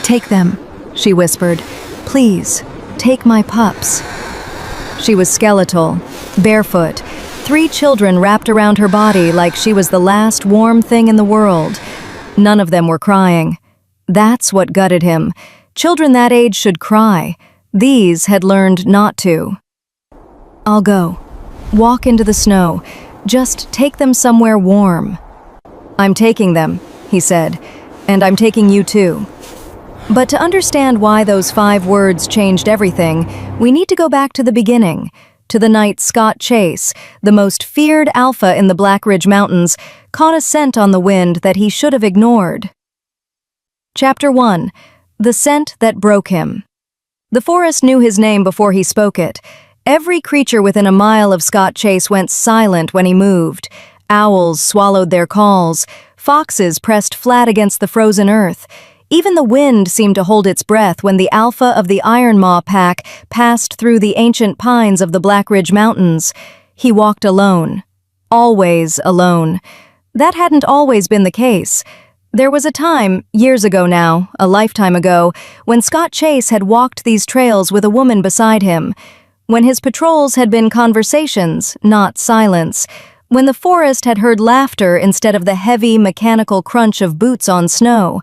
"Take them," she whispered. "Please, take my pups." She was skeletal, barefoot, 3 children wrapped around her body like she was the last warm thing in the world. None of them were crying. That's what gutted him. Children that age should cry. These had learned not to. "I'll go. Walk into the snow. Just take them somewhere warm." "I'm taking them," he said, "and I'm taking you too." But to understand why those 5 words changed everything, we need to go back to the beginning, to the night Scott Chase, the most feared alpha in the Black Ridge Mountains, caught a scent on the wind that he should have ignored. Chapter 1. The Scent That Broke Him. The forest knew his name before he spoke it. Every creature within a mile of Scott Chase went silent when he moved. Owls swallowed their calls. Foxes pressed flat against the frozen earth. Even the wind seemed to hold its breath when the alpha of the Iron Maw pack passed through the ancient pines of the Black Ridge Mountains. He walked alone. Always alone. That hadn't always been the case. There was a time, years ago now, a lifetime ago, when Scott Chase had walked these trails with a woman beside him. When his patrols had been conversations, not silence. When the forest had heard laughter instead of the heavy, mechanical crunch of boots on snow.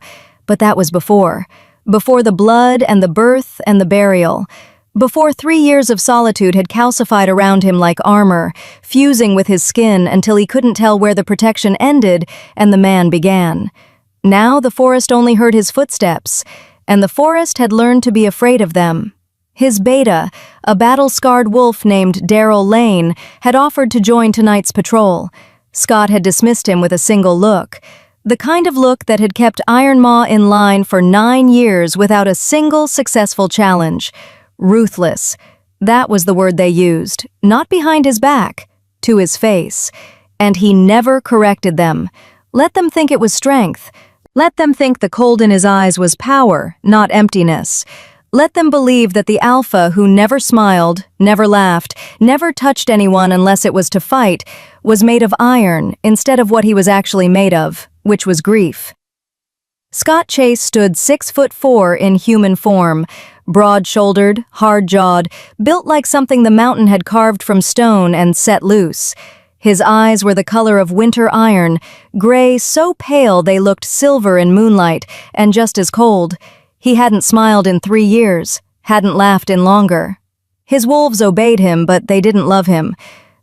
But that was before. Before the blood and the birth and the burial. Before 3 years of solitude had calcified around him like armor, fusing with his skin until he couldn't tell where the protection ended and the man began. Now the forest only heard his footsteps, and the forest had learned to be afraid of them. His beta, a battle-scarred wolf named Daryl Lane, had offered to join tonight's patrol. Scott had dismissed him with a single look. The kind of look that had kept Iron Maw in line for 9 years without a single successful challenge. Ruthless. That was the word they used, not behind his back, to his face. And he never corrected them. Let them think it was strength. Let them think the cold in his eyes was power, not emptiness. Let them believe that the alpha who never smiled, never laughed, never touched anyone unless it was to fight, was made of iron instead of what he was actually made of, which was grief. Scott Chase stood 6'4" in human form, broad-shouldered, hard-jawed, built like something the mountain had carved from stone and set loose. His eyes were the color of winter iron, gray so pale they looked silver in moonlight, and just as cold. He hadn't smiled in 3 years, hadn't laughed in longer. His wolves obeyed him, but they didn't love him.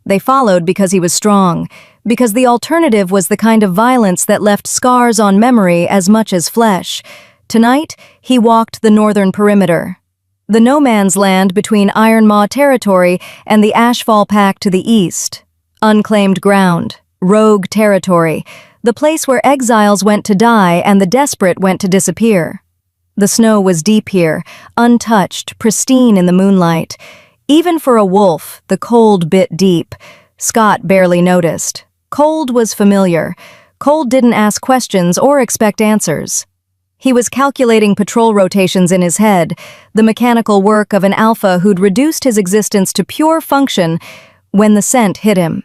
They followed because he was strong, because the alternative was the kind of violence that left scars on memory as much as flesh. Tonight, he walked the northern perimeter. The no-man's land between Iron Maw territory and the Ashfall Pack to the east. Unclaimed ground, rogue territory, the place where exiles went to die and the desperate went to disappear. The snow was deep here, untouched, pristine in the moonlight. Even for a wolf, the cold bit deep. Scott barely noticed. Cold was familiar. Cold didn't ask questions or expect answers. He was calculating patrol rotations in his head, the mechanical work of an alpha who'd reduced his existence to pure function, when the scent hit him.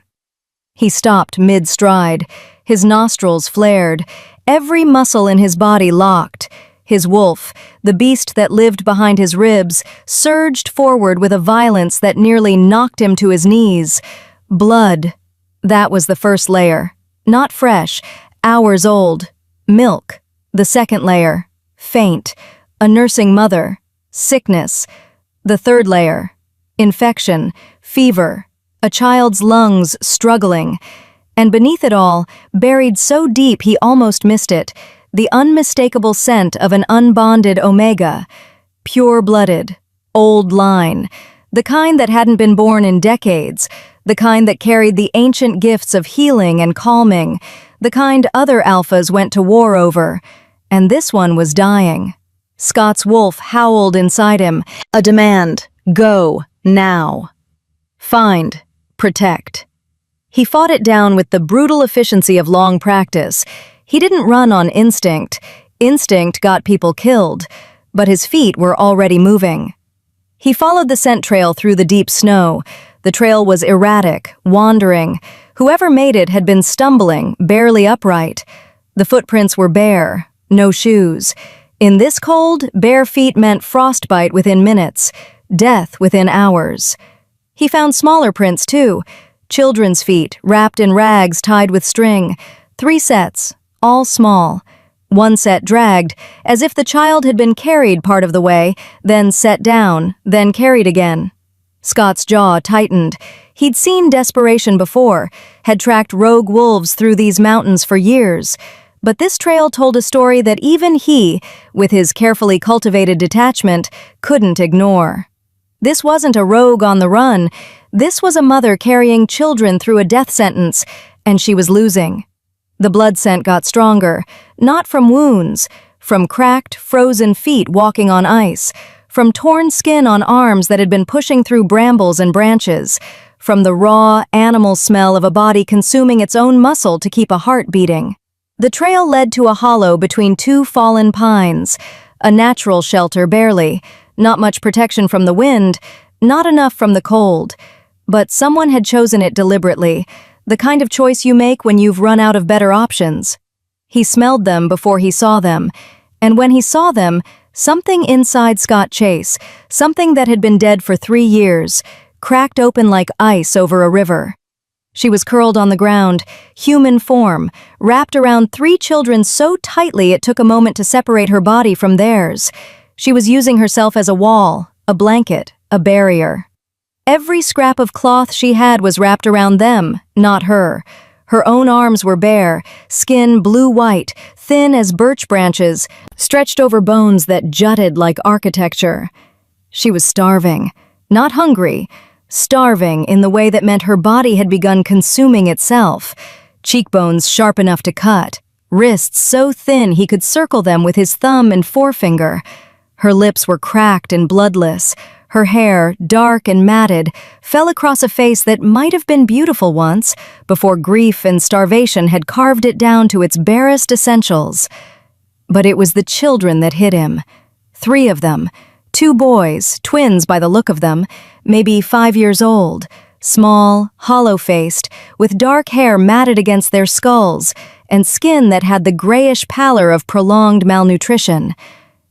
He stopped mid-stride. His nostrils flared. Every muscle in his body locked. His wolf, the beast that lived behind his ribs, surged forward with a violence that nearly knocked him to his knees. Blood. That was the first layer. Not fresh, hours old. Milk. The second layer. Faint. A nursing mother. Sickness. The third layer. Infection. Fever. A child's lungs struggling. And beneath it all, buried so deep he almost missed it, the unmistakable scent of an unbonded omega. Pure-blooded. Old line. The kind that hadn't been born in decades. The kind that carried the ancient gifts of healing and calming. The kind other alphas went to war over. And this one was dying. Scott's wolf howled inside him. A demand. Go. Now. Find. Protect. He fought it down with the brutal efficiency of long practice. He didn't run on instinct. Instinct got people killed, but his feet were already moving. He followed the scent trail through the deep snow. The trail was erratic, wandering. Whoever made it had been stumbling, barely upright. The footprints were bare, no shoes. In this cold, bare feet meant frostbite within minutes, death within hours. He found smaller prints too, children's feet wrapped in rags tied with string, 3 sets, all small. One set dragged, as if the child had been carried part of the way, then set down, then carried again. Scott's jaw tightened. He'd seen desperation before, had tracked rogue wolves through these mountains for years. But this trail told a story that even he, with his carefully cultivated detachment, couldn't ignore. This wasn't a rogue on the run. This was a mother carrying children through a death sentence, and she was losing. The blood scent got stronger, not from wounds, from cracked, frozen feet walking on ice, from torn skin on arms that had been pushing through brambles and branches, from the raw, animal smell of a body consuming its own muscle to keep a heart beating. The trail led to a hollow between 2 fallen pines, a natural shelter barely, not much protection from the wind, not enough from the cold. But someone had chosen it deliberately, the kind of choice you make when you've run out of better options. He smelled them before he saw them, and when he saw them, something inside Scott Chase, something that had been dead for 3 years, cracked open like ice over a river. She was curled on the ground, human form, wrapped around 3 children so tightly it took a moment to separate her body from theirs. She was using herself as a wall, a blanket, a barrier. Every scrap of cloth she had was wrapped around them, not her. Her own arms were bare, skin blue-white, thin as birch branches, stretched over bones that jutted like architecture. She was starving, not hungry, starving in the way that meant her body had begun consuming itself. Cheekbones sharp enough to cut, wrists so thin he could circle them with his thumb and forefinger. Her lips were cracked and bloodless. Her hair, dark and matted, fell across a face that might have been beautiful once, before grief and starvation had carved it down to its barest essentials. But it was the children that hit him. 3 of them. 2 boys, twins by the look of them, maybe 5 years old, small, hollow-faced, with dark hair matted against their skulls, and skin that had the grayish pallor of prolonged malnutrition.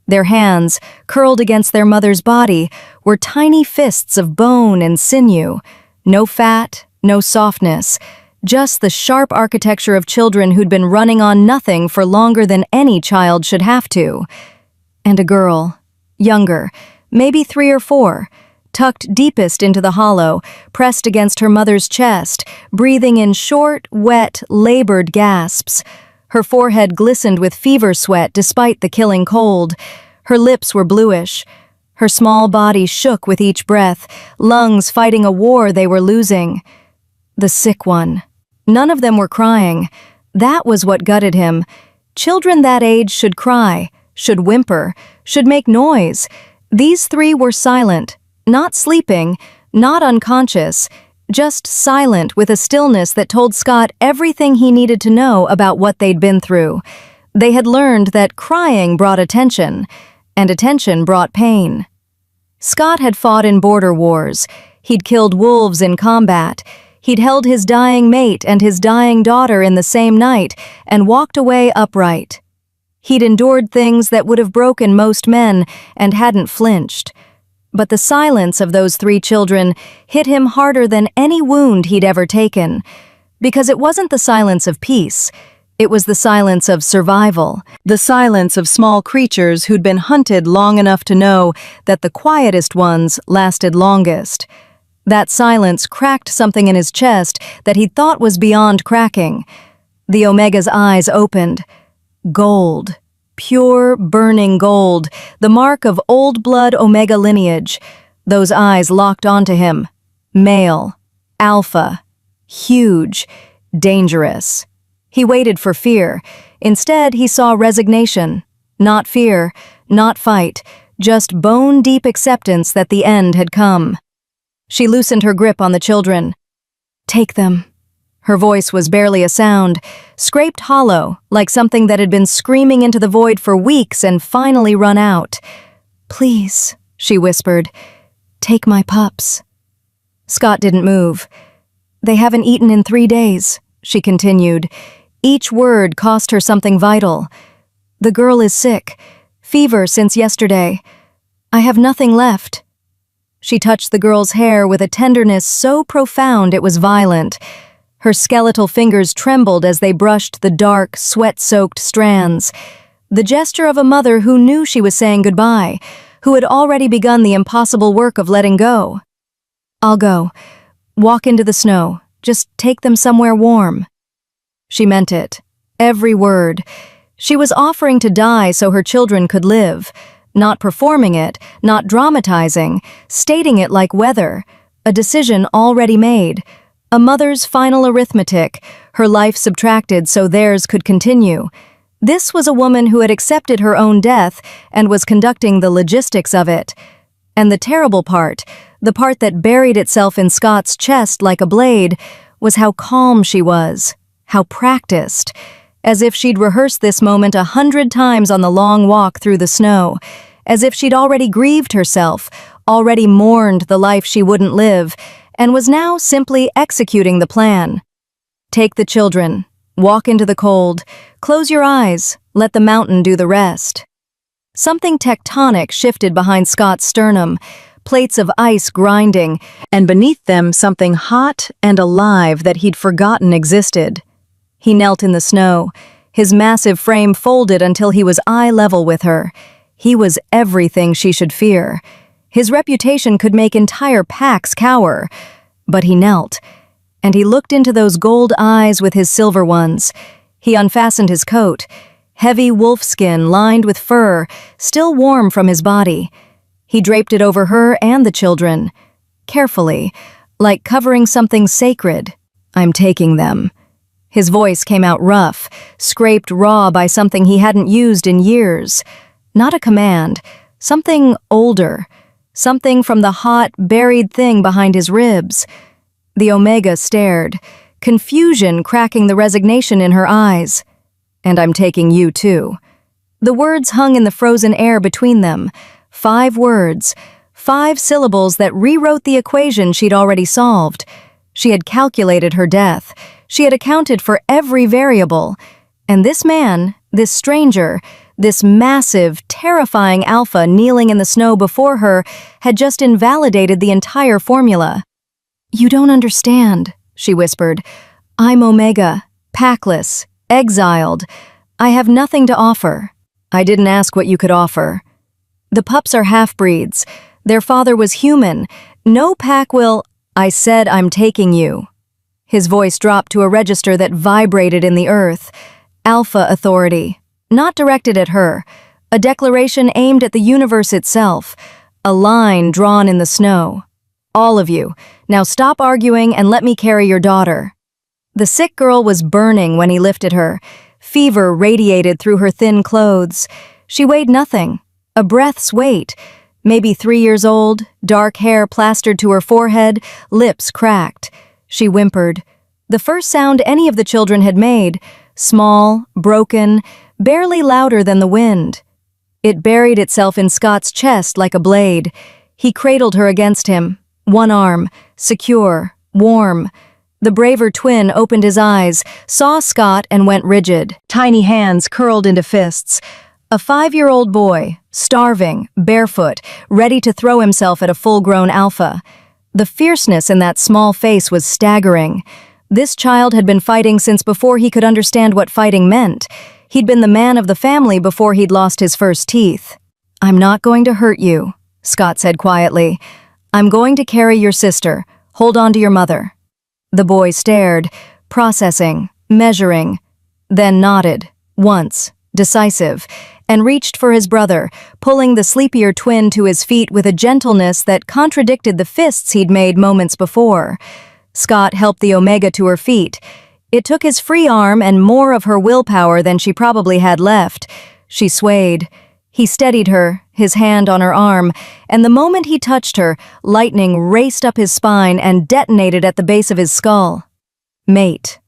Their hands, curled against their mother's body, were tiny fists of bone and sinew. No fat, no softness, just the sharp architecture of children who'd been running on nothing for longer than any child should have to. And a girl, younger, maybe 3 or 4, tucked deepest into the hollow, pressed against her mother's chest, breathing in short, wet, labored gasps. Her forehead glistened with fever sweat despite the killing cold. Her lips were bluish. Her small body shook with each breath, lungs fighting a war they were losing. The sick one. None of them were crying. That was what gutted him. Children that age should cry, should whimper, should make noise. These 3 were silent, not sleeping, not unconscious, just silent with a stillness that told Scott everything he needed to know about what they'd been through. They had learned that crying brought attention, and attention brought pain. Scott had fought in border wars. He'd killed wolves in combat. He'd held his dying mate and his dying daughter in the same night and walked away upright. He'd endured things that would have broken most men and hadn't flinched. But the silence of those 3 children hit him harder than any wound he'd ever taken, because it wasn't the silence of peace. It was the silence of survival, the silence of small creatures who'd been hunted long enough to know that the quietest ones lasted longest. That silence cracked something in his chest that he thought was beyond cracking. The Omega's eyes opened. Gold. Pure, burning gold, the mark of old-blood Omega lineage. Those eyes locked onto him. Male. Alpha. Huge. Dangerous. He waited for fear. Instead, he saw resignation. Not fear, not fight, just bone-deep acceptance that the end had come. She loosened her grip on the children. "Take them." Her voice was barely a sound, scraped hollow, like something that had been screaming into the void for weeks and finally run out. "Please," she whispered, "take my pups." Scott didn't move. "They haven't eaten in 3 days," she continued. Each word cost her something vital. "The girl is sick. Fever since yesterday. I have nothing left." She touched the girl's hair with a tenderness so profound it was violent. Her skeletal fingers trembled as they brushed the dark, sweat-soaked strands. The gesture of a mother who knew she was saying goodbye, who had already begun the impossible work of letting go. "I'll go. Walk into the snow. Just take them somewhere warm." She meant it. Every word. She was offering to die so her children could live. Not performing it, not dramatizing, stating it like weather. A decision already made. A mother's final arithmetic, her life subtracted so theirs could continue. This was a woman who had accepted her own death and was conducting the logistics of it. And the terrible part, the part that buried itself in Scott's chest like a blade, was how calm she was, how practiced, as if she'd rehearsed this moment 100 times on the long walk through the snow, as if she'd already grieved herself, already mourned the life she wouldn't live, and was now simply executing the plan. Take the children, walk into the cold, close your eyes, let the mountain do the rest. Something tectonic shifted behind Scott's sternum, plates of ice grinding, and beneath them something hot and alive that he'd forgotten existed. He knelt in the snow, his massive frame folded until he was eye level with her. He was everything she should fear. His reputation could make entire packs cower. But he knelt, and he looked into those gold eyes with his silver ones. He unfastened his coat, heavy wolfskin lined with fur, still warm from his body. He draped it over her and the children, carefully, like covering something sacred. "I'm taking them." His voice came out rough, scraped raw by something he hadn't used in years. Not a command, something older, something from the hot, buried thing behind his ribs. The Omega stared, confusion cracking the resignation in her eyes. "And I'm taking you too." The words hung in the frozen air between them. 5 words, 5 syllables that rewrote the equation she'd already solved. She had calculated her death. She had accounted for every variable. And this man, this stranger, this massive, terrifying alpha kneeling in the snow before her, had just invalidated the entire formula. "You don't understand," she whispered. "I'm Omega, packless, exiled. I have nothing to offer." "I didn't ask what you could offer." "The pups are half-breeds. Their father was human. No pack will—" "I said I'm taking you." His voice dropped to a register that vibrated in the earth. Alpha authority. Not directed at her. A declaration aimed at the universe itself. A line drawn in the snow. "All of you, now stop arguing and let me carry your daughter." The sick girl was burning when he lifted her. Fever radiated through her thin clothes. She weighed nothing. A breath's weight. Maybe 3 years old, dark hair plastered to her forehead, lips cracked. She whimpered. The first sound any of the children had made, small, broken, barely louder than the wind. It buried itself in Scott's chest like a blade. He cradled her against him, one arm, secure, warm. The braver twin opened his eyes, saw Scott and went rigid, tiny hands curled into fists. A 5-year-old boy, starving, barefoot, ready to throw himself at a full-grown alpha. The fierceness in that small face was staggering. This child had been fighting since before he could understand what fighting meant. He'd been the man of the family before he'd lost his first teeth. "I'm not going to hurt you," Scott said quietly. "I'm going to carry your sister. Hold on to your mother." The boy stared, processing, measuring, then nodded, once, decisive, and reached for his brother, pulling the sleepier twin to his feet with a gentleness that contradicted the fists he'd made moments before. Scott helped the Omega to her feet. It took his free arm and more of her willpower than she probably had left. She swayed. He steadied her, his hand on her arm, and the moment he touched her, lightning raced up his spine and detonated at the base of his skull. "Mate."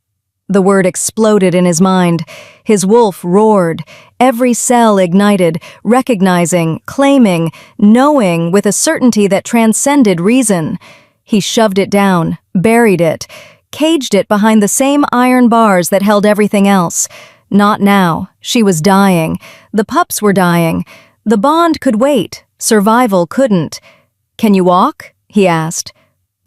The word exploded in his mind. His wolf roared, every cell ignited, recognizing, claiming, knowing with a certainty that transcended reason. He shoved it down, buried it, caged it behind the same iron bars that held everything else. Not now. She was dying. The pups were dying. The bond could wait, survival couldn't. "Can you walk?" he asked.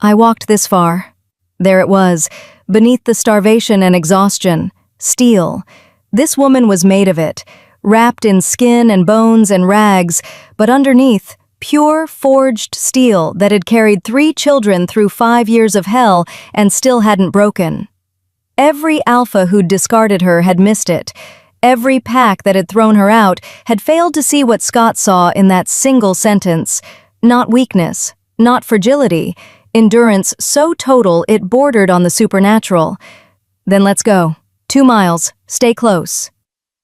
I walked this far. There it was, beneath the starvation and exhaustion. Steel. This woman was made of it, wrapped in skin and bones and rags, but underneath, pure, forged steel that had carried 3 children through 5 years of hell and still hadn't broken. Every alpha who'd discarded her had missed it. Every pack that had thrown her out had failed to see what Scott saw in that single sentence. Not weakness, not fragility, endurance so total it bordered on the supernatural. "Then let's go. 2 miles, stay close."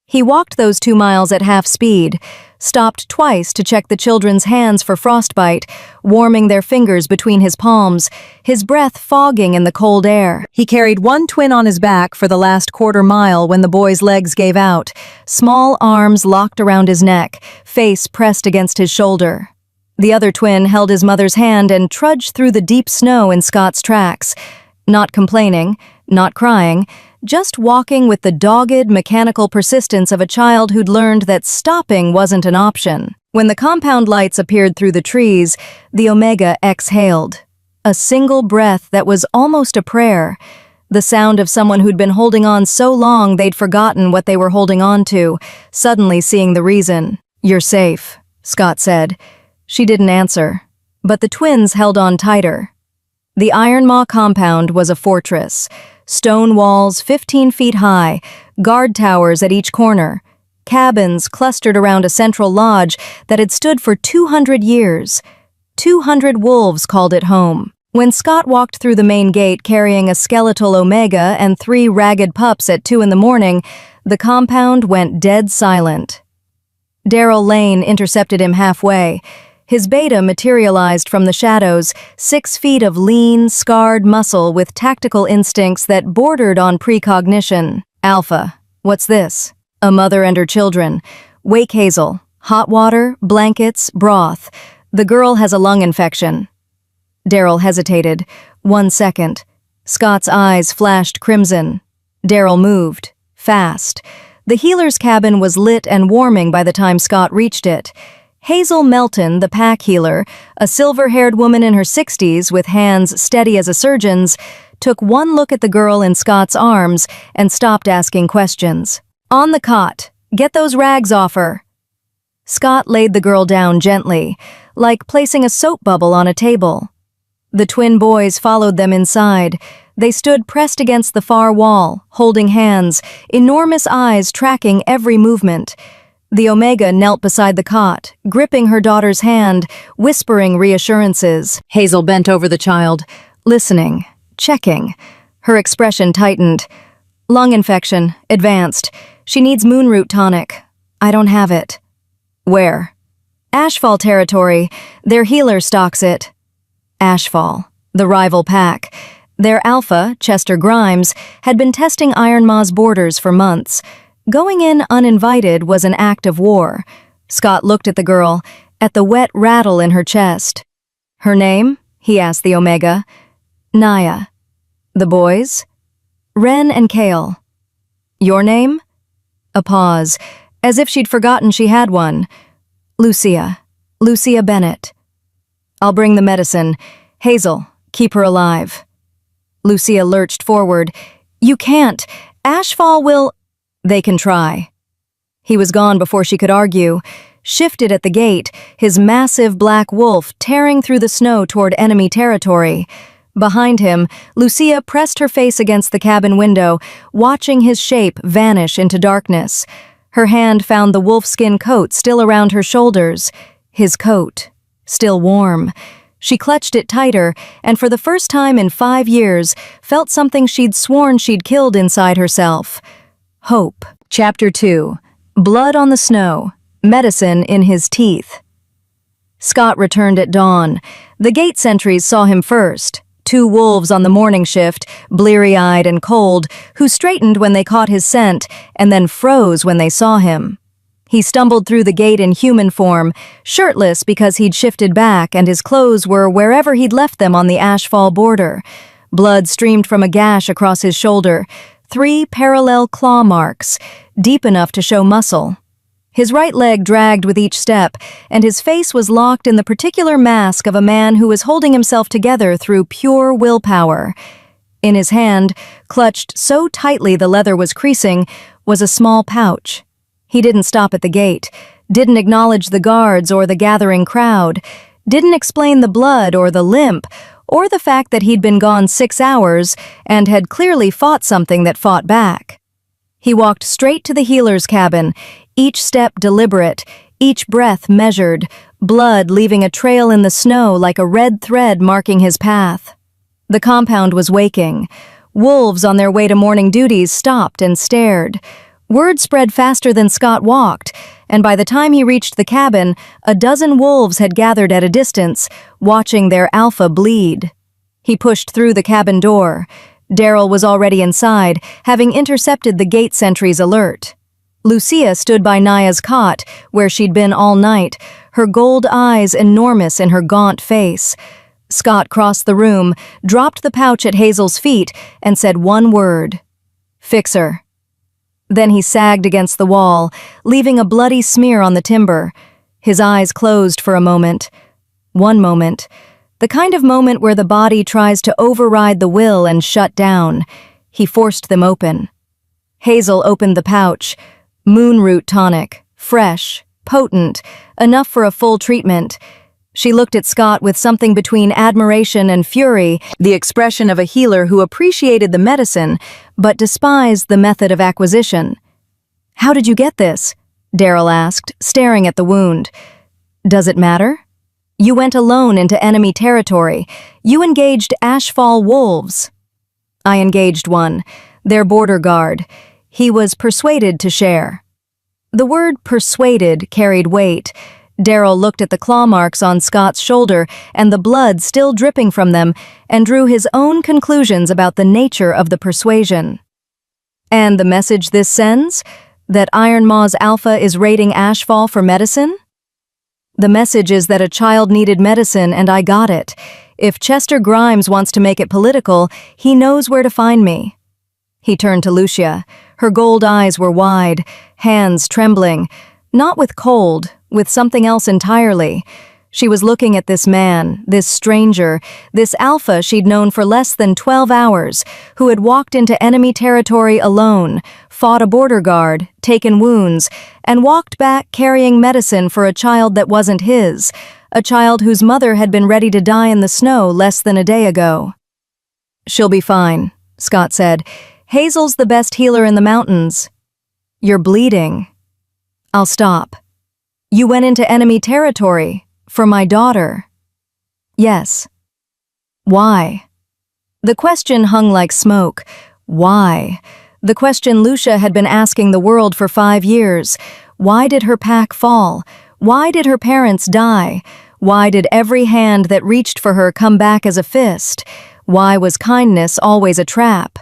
He walked those 2 miles at half speed, stopped twice to check the children's hands for frostbite, warming their fingers between his palms, his breath fogging in the cold air. He carried one twin on his back for the last quarter mile when the boy's legs gave out, small arms locked around his neck, face pressed against his shoulder. The other twin held his mother's hand and trudged through the deep snow in Scott's tracks, not complaining, not crying, just walking with the dogged, mechanical persistence of a child who'd learned that stopping wasn't an option. When the compound lights appeared through the trees, the Omega exhaled. A single breath that was almost a prayer. The sound of someone who'd been holding on so long they'd forgotten what they were holding on to, suddenly seeing the reason. "You're safe," Scott said. She didn't answer, but the twins held on tighter. The Iron Maw compound was a fortress. Stone walls 15 feet high, guard towers at each corner, cabins clustered around a central lodge that had stood for 200 years. 200 wolves called it home. When Scott walked through the main gate carrying a skeletal Omega and 3 ragged pups at 2 in the morning, the compound went dead silent. Daryl Lane intercepted him halfway. His beta materialized from the shadows, 6 feet of lean, scarred muscle with tactical instincts that bordered on precognition. "Alpha, what's this?" A mother and her children. "Wake Hazel. Hot water, blankets, broth. The girl has a lung infection." Daryl hesitated. 1 second. Scott's eyes flashed crimson. Daryl moved. Fast. The healer's cabin was lit and warming by the time Scott reached it. Hazel Melton, the pack healer, a silver-haired woman in her 60s with hands steady as a surgeon's, took one look at the girl in Scott's arms and stopped asking questions. "On the cot. Get those rags off her." Scott laid the girl down gently, like placing a soap bubble on a table. The twin boys followed them inside. They stood pressed against the far wall, holding hands, enormous eyes tracking every movement. The Omega knelt beside the cot, gripping her daughter's hand, whispering reassurances. Hazel bent over the child, listening, checking. Her expression tightened. "Lung infection, advanced. She needs moonroot tonic. I don't have it." "Where?" "Ashfall territory. Their healer stocks it." Ashfall, the rival pack. Their alpha, Chester Grimes, had been testing Iron Maw's borders for months. Going in uninvited was an act of war. Scott looked at the girl, at the wet rattle in her chest. "Her name?" he asked the Omega. "Naya." "The boys?" "Ren and Kale." "Your name?" A pause, as if she'd forgotten she had one. "Lucia. Lucia Bennett." "I'll bring the medicine. Hazel, keep her alive." Lucia lurched forward. "You can't. Ashfall will—" "They can try." He was gone before she could argue, shifted at the gate, his massive black wolf tearing through the snow toward enemy territory. Behind him, Lucia pressed her face against the cabin window, watching his shape vanish into darkness. Her hand found the wolfskin coat still around her shoulders. His coat, still warm. She clutched it tighter, and for the first time in 5 years, felt something she'd sworn she'd killed inside herself. Hope. Chapter 2. Blood on the snow. Medicine in his teeth. Scott returned at dawn. The gate sentries saw him first. 2 wolves on the morning shift, bleary-eyed and cold, who straightened when they caught his scent and then froze when they saw him. He stumbled through the gate in human form, shirtless because he'd shifted back and his clothes were wherever he'd left them on the Ashfall border. Blood streamed from a gash across his shoulder. 3 parallel claw marks, deep enough to show muscle. His right leg dragged with each step, and his face was locked in the particular mask of a man who was holding himself together through pure willpower. In his hand, clutched so tightly the leather was creasing, was a small pouch. He didn't stop at the gate, didn't acknowledge the guards or the gathering crowd, didn't explain the blood or the limp, or the fact that he'd been gone 6 hours and had clearly fought something that fought back. He walked straight to the healer's cabin, each step deliberate, each breath measured, blood leaving a trail in the snow like a red thread marking his path. The compound was waking. Wolves on their way to morning duties stopped and stared. Word spread faster than Scott walked, and by the time he reached the cabin, a dozen wolves had gathered at a distance, watching their alpha bleed. He pushed through the cabin door. Daryl was already inside, having intercepted the gate sentry's alert. Lucia stood by Naya's cot, where she'd been all night, her gold eyes enormous in her gaunt face. Scott crossed the room, dropped the pouch at Hazel's feet, and said one word: "Fix her." Then he sagged against the wall, leaving a bloody smear on the timber. His eyes closed for a moment. One moment. The kind of moment where the body tries to override the will and shut down. He forced them open. Hazel opened the pouch. Moonroot tonic. Fresh. Potent. Enough for a full treatment. She looked at Scott with something between admiration and fury, the expression of a healer who appreciated the medicine, but despised the method of acquisition. "How did you get this?" Daryl asked, staring at the wound. "Does it matter? You went alone into enemy territory. You engaged Ashfall wolves." "I engaged one, their border guard. He was persuaded to share." The word persuaded carried weight. Daryl looked at the claw marks on Scott's shoulder and the blood still dripping from them and drew his own conclusions about the nature of the persuasion. "And the message this sends? That Iron Maw's Alpha is raiding Ashfall for medicine?" "The message is that a child needed medicine and I got it. If Chester Grimes wants to make it political, he knows where to find me." He turned to Lucia. Her gold eyes were wide, hands trembling, not with cold, with something else entirely. She was looking at this man, this stranger, this alpha she'd known for less than 12 hours, who had walked into enemy territory alone, fought a border guard, taken wounds, and walked back carrying medicine for a child that wasn't his, a child whose mother had been ready to die in the snow less than a day ago. "She'll be fine," Scott said. "Hazel's the best healer in the mountains." "You're bleeding." "I'll stop." "You went into enemy territory. For my daughter." "Yes." "Why?" The question hung like smoke. Why? The question Lucia had been asking the world for 5 years. Why did her pack fall? Why did her parents die? Why did every hand that reached for her come back as a fist? Why was kindness always a trap?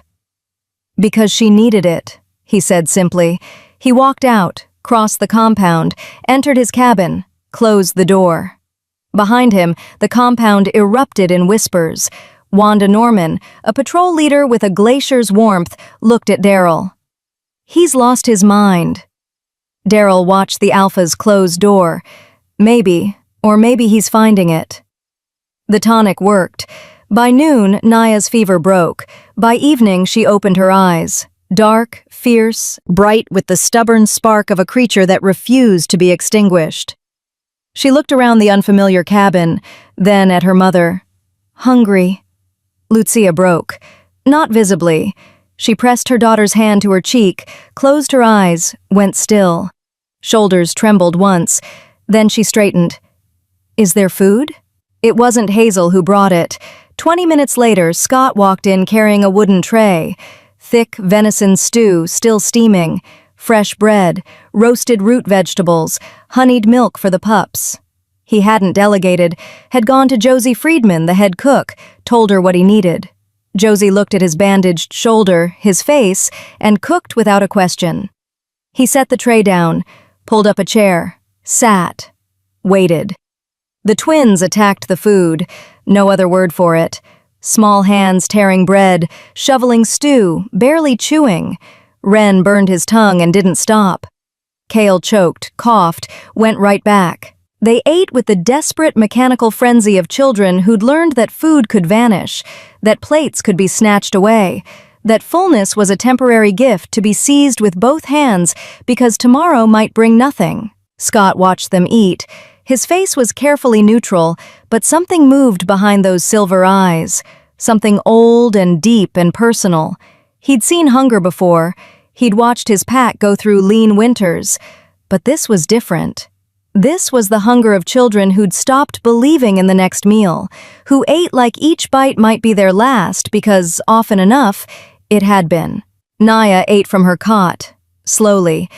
"Because she needed it," he said simply. He walked out, crossed the compound, entered his cabin, closed the door. Behind him, the compound erupted in whispers. Wanda Norman, a patrol leader with a glacier's warmth, looked at Daryl. "He's lost his mind." Daryl watched the Alpha's closed door. Maybe, or maybe he's finding it. The tonic worked. By noon, Naya's fever broke. By evening, she opened her eyes. Dark, fierce, bright with the stubborn spark of a creature that refused to be extinguished. She looked around the unfamiliar cabin, then at her mother. "Hungry." Lucia broke. Not visibly. She pressed her daughter's hand to her cheek, closed her eyes, went still. Shoulders trembled once. Then she straightened. "Is there food?" It wasn't Hazel who brought it. 20 minutes later, Scott walked in carrying a wooden tray. Thick venison stew, still steaming. Fresh bread, roasted root vegetables, honeyed milk for the pups. He hadn't delegated, had gone to Josie Friedman, the head cook, told her what he needed. Josie looked at his bandaged shoulder, his face, and cooked without a question. He set the tray down, pulled up a chair, sat, waited. The twins attacked the food, no other word for it. Small hands tearing bread, shoveling stew, barely chewing. Ren burned his tongue and didn't stop. Kale choked, coughed, went right back. They ate with the desperate mechanical frenzy of children who'd learned that food could vanish, that plates could be snatched away, that fullness was a temporary gift to be seized with both hands because tomorrow might bring nothing. Scott watched them eat. His face was carefully neutral, but something moved behind those silver eyes, something old and deep and personal. He'd seen hunger before. He'd watched his pack go through lean winters. But this was different. This was the hunger of children who'd stopped believing in the next meal, who ate like each bite might be their last because, often enough, it had been. Naya ate from her cot, slowly.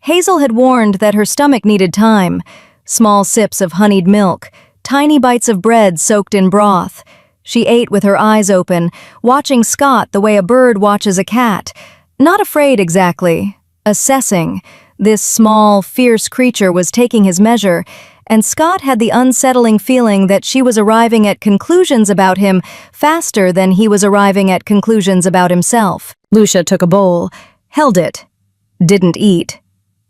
Hazel had warned that her stomach needed time. Small sips of honeyed milk, tiny bites of bread soaked in broth. She ate with her eyes open, watching Scott the way a bird watches a cat. Not afraid exactly, assessing. This small, fierce creature was taking his measure, and Scott had the unsettling feeling that she was arriving at conclusions about him faster than he was arriving at conclusions about himself. Lucia took a bowl, held it. Didn't eat.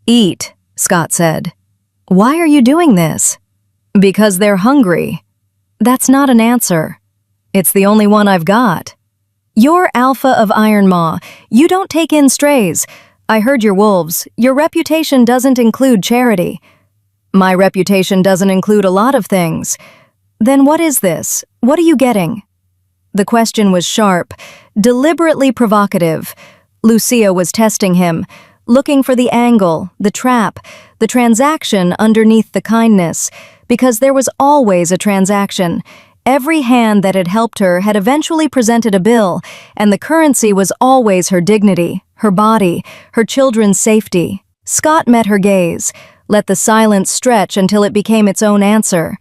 Eat, Scott said. Why are you doing this? Because they're hungry. That's not an answer. It's the only one I've got. You're Alpha of Iron Maw. You don't take in strays. I heard your wolves. Your reputation doesn't include charity. My reputation doesn't include a lot of things. Then what is this? What are you getting? The question was sharp, deliberately provocative. Lucia was testing him, looking for the angle, the trap, the transaction underneath the kindness, because there was always a transaction. Every hand that had helped her had eventually presented a bill, and the currency was always her dignity, her body, her children's safety. Scott met her gaze, let the silence stretch until it became its own answer.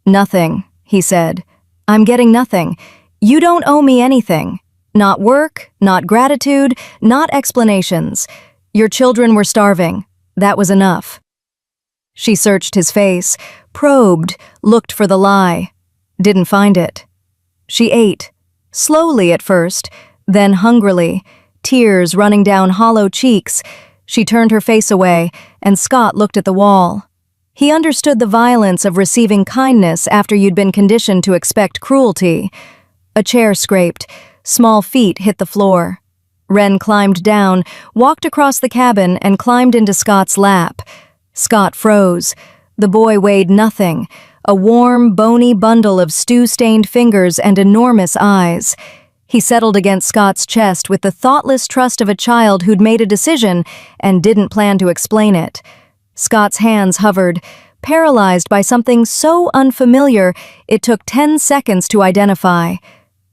Nothing, he said. I'm getting nothing. You don't owe me anything. Not work, not gratitude, not explanations. Your children were starving. That was enough. She searched his face, probed, looked for the lie. Didn't find it. She ate, slowly at first, then hungrily, tears running down hollow cheeks. She turned her face away, and Scott looked at the wall. He understood the violence of receiving kindness after you'd been conditioned to expect cruelty. A chair scraped, small feet hit the floor. Wren climbed down, walked across the cabin, and climbed into Scott's lap. Scott froze. The boy weighed nothing, a warm, bony bundle of stew-stained fingers and enormous eyes. He settled against Scott's chest with the thoughtless trust of a child who'd made a decision and didn't plan to explain it. Scott's hands hovered, paralyzed by something so unfamiliar it took 10 seconds to identify.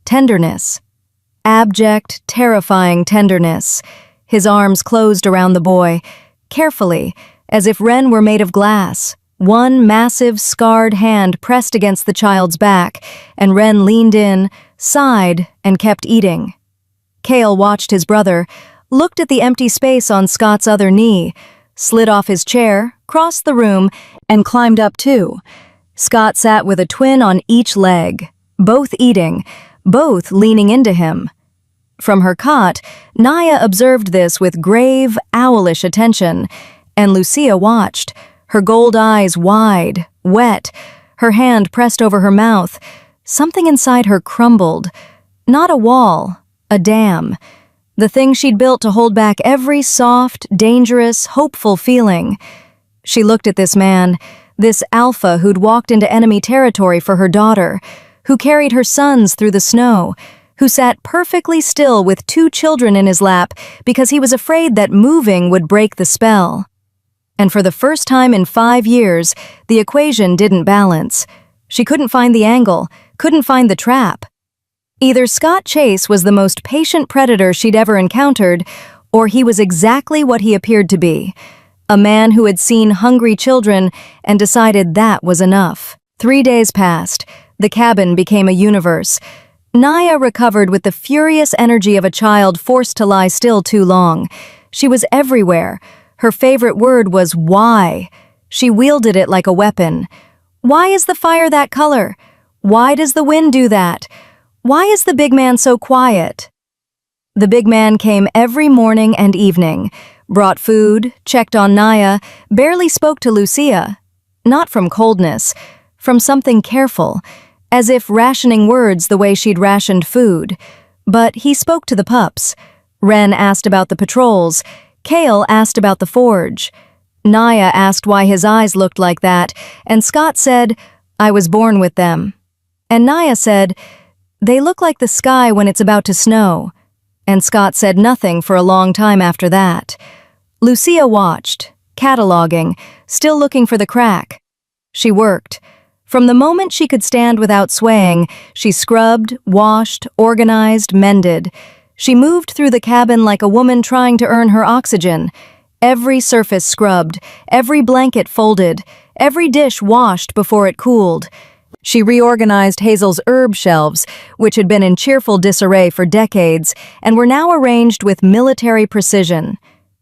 Tenderness. Abject, terrifying tenderness. His arms closed around the boy, carefully, as if Wren were made of glass. One massive, scarred hand pressed against the child's back, and Wren leaned in, sighed, and kept eating. Kale watched his brother, looked at the empty space on Scott's other knee, slid off his chair, crossed the room, and climbed up too. Scott sat with a twin on each leg, both eating, both leaning into him. From her cot, Naya observed this with grave, owlish attention, and Lucia watched, her gold eyes wide, wet, her hand pressed over her mouth. Something inside her crumbled. Not a wall, a dam. The thing she'd built to hold back every soft, dangerous, hopeful feeling. She looked at this man, this alpha who'd walked into enemy territory for her daughter, who carried her sons through the snow, who sat perfectly still with 2 children in his lap because he was afraid that moving would break the spell. And for the first time in 5 years, the equation didn't balance. She couldn't find the angle, couldn't find the trap. Either Scott Chase was the most patient predator she'd ever encountered, or he was exactly what he appeared to be, a man who had seen hungry children and decided that was enough. 3 days passed. The cabin became a universe. Naya recovered with the furious energy of a child forced to lie still too long. She was everywhere. Her favorite word was why. She wielded it like a weapon. Why is the fire that color? Why does the wind do that? Why is the big man so quiet? The big man came every morning and evening, brought food, checked on Naya, barely spoke to Lucia. Not from coldness, from something careful, as if rationing words the way she'd rationed food. But he spoke to the pups. Ren asked about the patrols. Kale asked about the forge. Naya asked why his eyes looked like that, and Scott said, "I was born with them." And Naya said, "They look like the sky when it's about to snow." And Scott said nothing for a long time after that. Lucia watched, cataloging, still looking for the crack. She worked. From the moment she could stand without swaying, she scrubbed, washed, organized, mended. She moved through the cabin like a woman trying to earn her oxygen. Every surface scrubbed, every blanket folded, every dish washed before it cooled. She reorganized Hazel's herb shelves, which had been in cheerful disarray for decades, and were now arranged with military precision.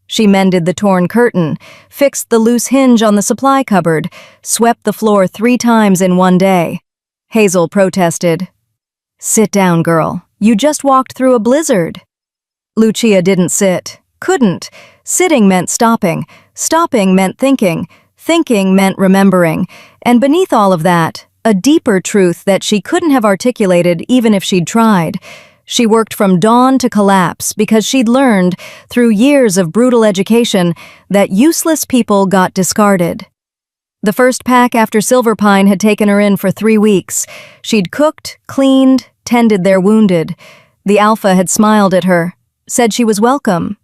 She mended the torn curtain, fixed the loose hinge on the supply cupboard, swept the floor 3 times in one day. Hazel protested. "Sit down, girl. You just walked through a blizzard." Lucia didn't sit. Couldn't. Sitting meant stopping. Stopping meant thinking. Thinking meant remembering. And beneath all of that, a deeper truth that she couldn't have articulated even if she'd tried. She worked from dawn to collapse because she'd learned, through years of brutal education, that useless people got discarded. The first pack after Silverpine had taken her in for 3 weeks. She'd cooked, cleaned, tended their wounded. The Alpha had smiled at her, said she was welcome.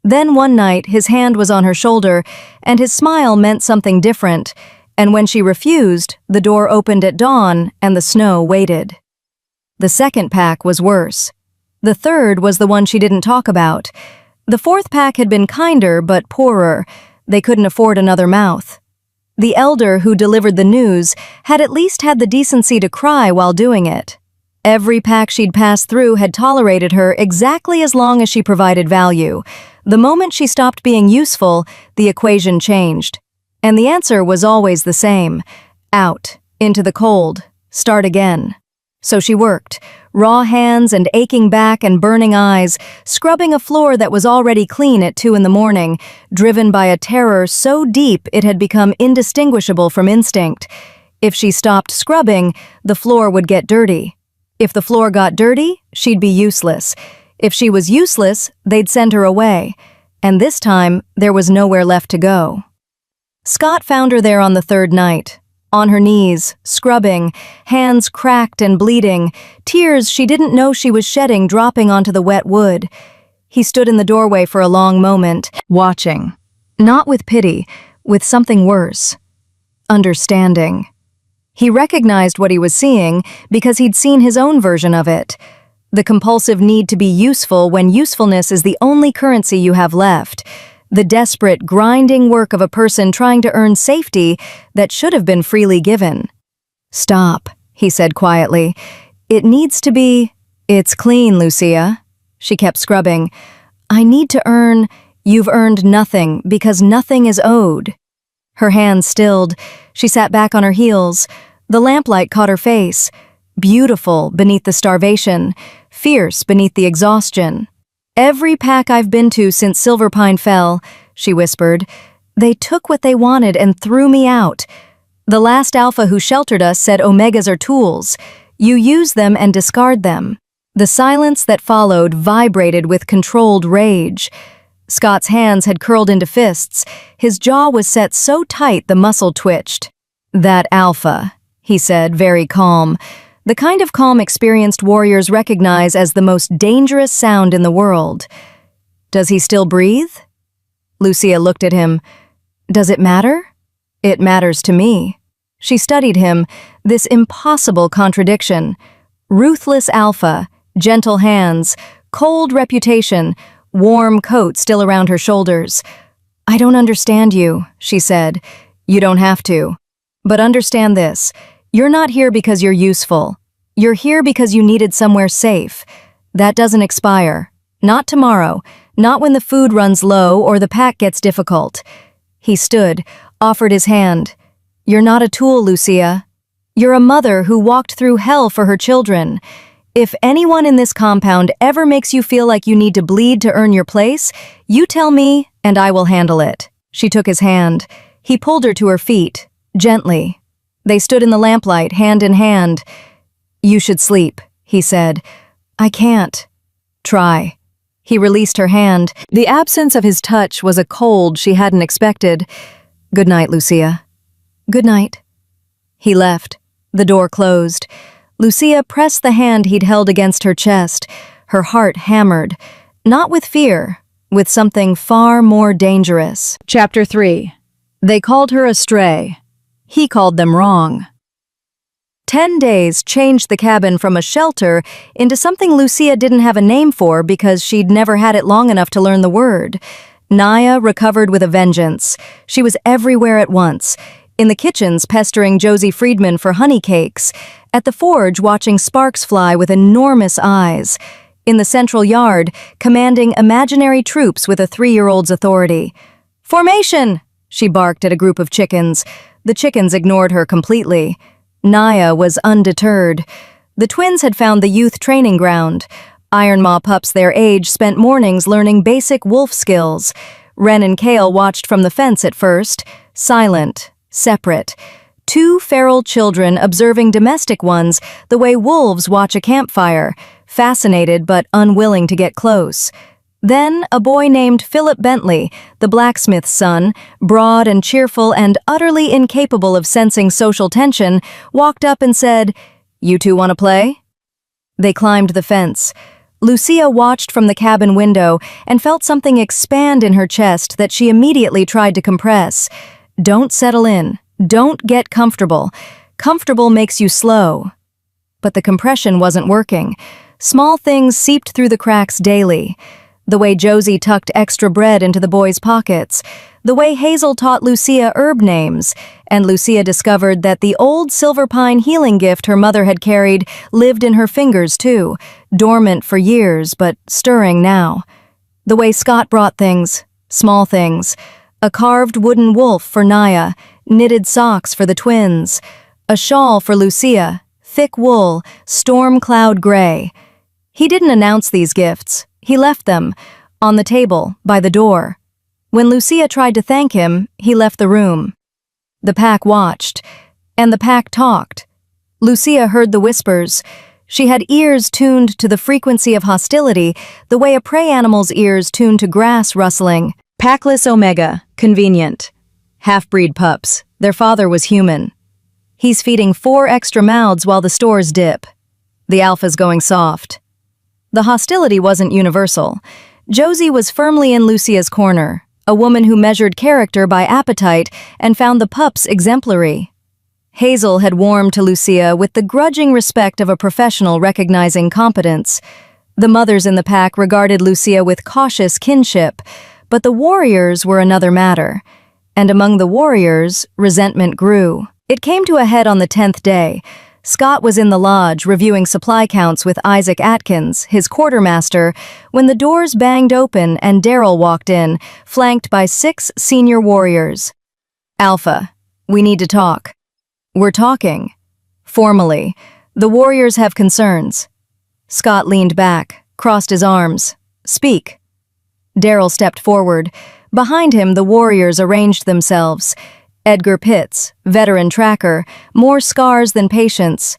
Then one night, his hand was on her shoulder, and his smile meant something different, and when she refused, the door opened at dawn and the snow waited. The second pack was worse. The third was the one she didn't talk about. The fourth pack had been kinder but poorer. They couldn't afford another mouth. The elder who delivered the news had at least had the decency to cry while doing it. Every pack she'd passed through had tolerated her exactly as long as she provided value. The moment she stopped being useful, the equation changed. And the answer was always the same. Out, into the cold, start again. So she worked, raw hands and aching back and burning eyes, scrubbing a floor that was already clean at 2 in the morning, driven by a terror so deep it had become indistinguishable from instinct. If she stopped scrubbing, the floor would get dirty. If the floor got dirty, she'd be useless. If she was useless, they'd send her away. And this time, there was nowhere left to go. Scott found her there on the 3rd night. On her knees, scrubbing, hands cracked and bleeding, tears she didn't know she was shedding dropping onto the wet wood. He stood in the doorway for a long moment, watching. Not with pity, with something worse. Understanding. He recognized what he was seeing because he'd seen his own version of it. The compulsive need to be useful when usefulness is the only currency you have left. The desperate, grinding work of a person trying to earn safety that should have been freely given. "Stop," he said quietly. "It needs to be—" "It's clean, Lucia." She kept scrubbing. "I need to earn—" "You've earned nothing because nothing is owed." Her hands stilled. She sat back on her heels. The lamplight caught her face. Beautiful beneath the starvation, fierce beneath the exhaustion. "Every pack I've been to since Silverpine fell," she whispered. "They took what they wanted and threw me out. The last Alpha who sheltered us said Omegas are tools. You use them and discard them." The silence that followed vibrated with controlled rage. Scott's hands had curled into fists. His jaw was set so tight the muscle twitched. "That Alpha," he said, very calm. The kind of calm experienced warriors recognize as the most dangerous sound in the world. "Does he still breathe?" Lucia looked at him. "Does it matter?" "It matters to me." She studied him, this impossible contradiction. Ruthless Alpha, gentle hands, cold reputation, warm coat still around her shoulders. "I don't understand you," she said. "You don't have to. But understand this. You're not here because you're useful. You're here because you needed somewhere safe. That doesn't expire. Not tomorrow. Not when the food runs low or the pack gets difficult." He stood, offered his hand. "You're not a tool, Lucia. You're a mother who walked through hell for her children. If anyone in this compound ever makes you feel like you need to bleed to earn your place, you tell me and I will handle it. She took his hand. He pulled her to her feet, gently. They stood in the lamplight, hand in hand. "You should sleep," he said. "I can't." "Try." He released her hand. The absence of his touch was a cold she hadn't expected. "Good night, Lucia." "Good night." He left. The door closed. Lucia pressed the hand he'd held against her chest. Her heart hammered. Not with fear, with something far more dangerous. Chapter 3. They called her a stray. He called them wrong. 10 days changed the cabin from a shelter into something Lucia didn't have a name for because she'd never had it long enough to learn the word. Naya recovered with a vengeance. She was everywhere at once. In the kitchens, pestering Josie Friedman for honey cakes. At the forge, watching sparks fly with enormous eyes. In the central yard, commanding imaginary troops with a 3-year-old's authority. "Formation!" she barked at a group of chickens. The chickens ignored her completely. Naya was undeterred. The twins had found the youth training ground. Ironmaw pups their age spent mornings learning basic wolf skills. Wren and Kale watched from the fence at first, silent, separate. 2 feral children observing domestic ones the way wolves watch a campfire, fascinated but unwilling to get close. Then a boy named Philip Bentley, the blacksmith's son, broad and cheerful and utterly incapable of sensing social tension, walked up and said, "You two want to play?" They climbed the fence. Lucia watched from the cabin window and felt something expand in her chest that she immediately tried to compress. Don't settle in. Don't get comfortable. Comfortable makes you slow. But the compression wasn't working. Small things seeped through the cracks daily. The way Josie tucked extra bread into the boys' pockets. The way Hazel taught Lucia herb names. And Lucia discovered that the old silver pine healing gift her mother had carried lived in her fingers too, dormant for years but stirring now. The way Scott brought things, small things. A carved wooden wolf for Naya, knitted socks for the twins. A shawl for Lucia, thick wool, storm cloud gray. He didn't announce these gifts. He left them, on the table, by the door. When Lucia tried to thank him, he left the room. The pack watched, and the pack talked. Lucia heard the whispers. She had ears tuned to the frequency of hostility, the way a prey animal's ears tune to grass rustling. Packless Omega, convenient. Half-breed pups, their father was human. He's feeding 4 extra mouths while the stores dip. The alpha's going soft. The hostility wasn't universal. Josie was firmly in Lucia's corner, a woman who measured character by appetite and found the pups exemplary. Hazel had warmed to Lucia with the grudging respect of a professional recognizing competence. The mothers in the pack regarded Lucia with cautious kinship, but the warriors were another matter. And among the warriors, resentment grew. It came to a head on the 10th day. Scott was in the lodge reviewing supply counts with Isaac Atkins, his quartermaster, when the doors banged open and Daryl walked in, flanked by 6 senior warriors. "Alpha, we need to talk." "We're talking." "Formally. The warriors have concerns." Scott leaned back, crossed his arms. "Speak." Daryl stepped forward. Behind him, the warriors arranged themselves. Edgar Pitts, veteran tracker, more scars than patience.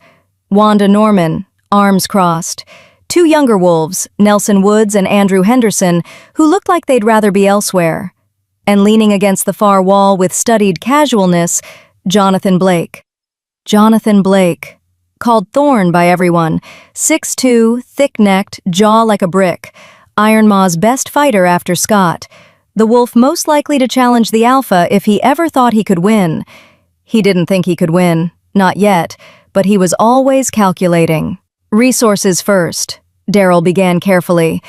Wanda Norman, arms crossed. 2 younger wolves, Nelson Woods and Andrew Henderson, who looked like they'd rather be elsewhere. And leaning against the far wall with studied casualness, Jonathan Blake. Jonathan Blake, called Thorn by everyone, 6'2", thick-necked, jaw like a brick. Ironmaw's best fighter after Scott. The wolf most likely to challenge the alpha if he ever thought he could win. He didn't think he could win, not yet, but he was always calculating. Resources first, Daryl began carefully.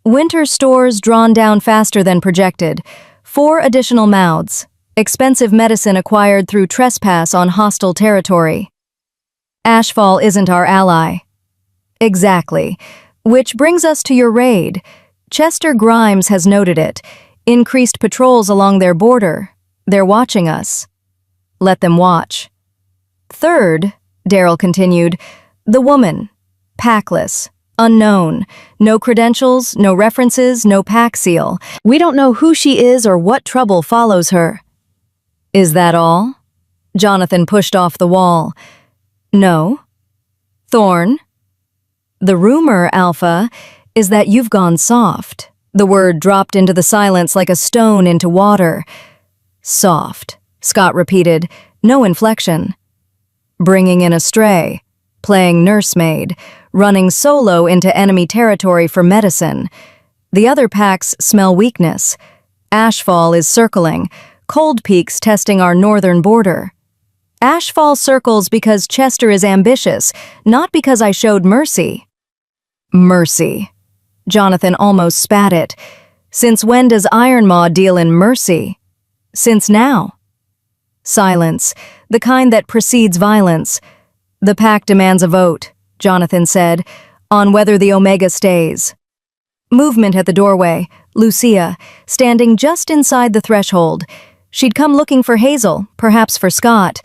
Winter stores drawn down faster than projected. 4 additional mouths. Expensive medicine acquired through trespass on hostile territory. Ashfall isn't our ally. Exactly. Which brings us to your raid. Chester Grimes has noted it. Increased patrols along their border. They're watching us. Let them watch. Third, Daryl continued, the woman. Packless. Unknown. No credentials, no references, no pack seal. We don't know who she is or what trouble follows her. Is that all? Jonathan pushed off the wall. No. Thorn? The rumor, Alpha, is that you've gone soft. The word dropped into the silence like a stone into water. Soft, Scott repeated, no inflection. Bringing in a stray, playing nursemaid, running solo into enemy territory for medicine. The other packs smell weakness. Ashfall is circling, Cold Peak's testing our northern border. Ashfall circles because Chester is ambitious, not because I showed mercy. Mercy. Jonathan almost spat it. Since when does Ironmaw deal in mercy? Since now. Silence, the kind that precedes violence. The pack demands a vote, Jonathan said, on whether the Omega stays. Movement at the doorway, Lucia, standing just inside the threshold. She'd come looking for Hazel, perhaps for Scott.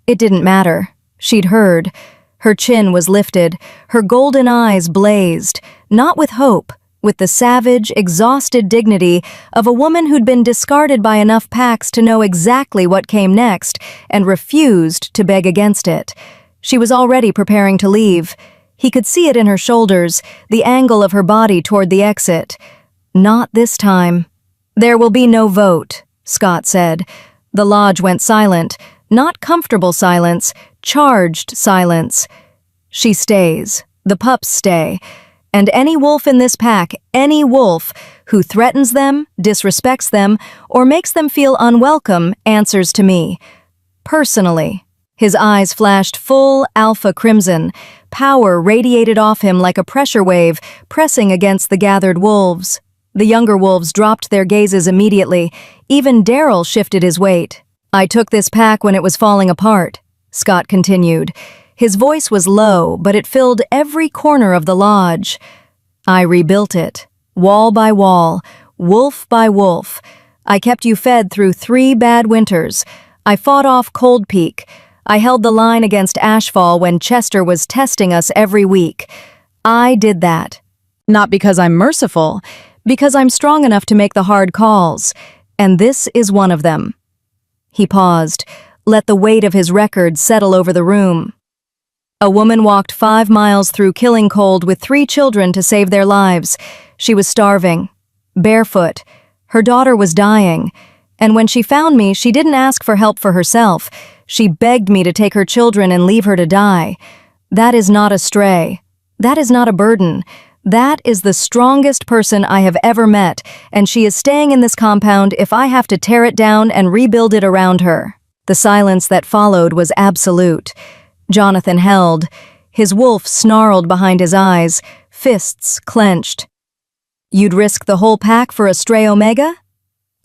It didn't matter. She'd heard. Her chin was lifted, her golden eyes blazed, not with hope, with the savage, exhausted dignity of a woman who'd been discarded by enough packs to know exactly what came next and refused to beg against it. She was already preparing to leave. He could see it in her shoulders, the angle of her body toward the exit. Not this time. There will be no vote, Scott said. The lodge went silent, not comfortable silence, charged silence. She stays. The pups stay. And any wolf in this pack, any wolf, who threatens them, disrespects them, or makes them feel unwelcome, answers to me. Personally. His eyes flashed full alpha crimson. Power radiated off him like a pressure wave, pressing against the gathered wolves. The younger wolves dropped their gazes immediately. Even Daryl shifted his weight. I took this pack when it was falling apart, Scott continued. His voice was low, but it filled every corner of the lodge. I rebuilt it, wall by wall, wolf by wolf. I kept you fed through 3 bad winters. I fought off Cold Peak. I held the line against Ashfall when Chester was testing us every week. I did that. Not because I'm merciful, because I'm strong enough to make the hard calls, and this is one of them. He paused, let the weight of his record settle over the room. A woman walked 5 miles through killing cold with 3 children to save their lives. She was starving, barefoot. Her daughter was dying. And when she found me, she didn't ask for help for herself. She begged me to take her children and leave her to die. That is not a stray. That is not a burden. That is the strongest person I have ever met, and she is staying in this compound if I have to tear it down and rebuild it around her. The silence that followed was absolute. Jonathan held. His wolf snarled behind his eyes, fists clenched. You'd risk the whole pack for a stray Omega?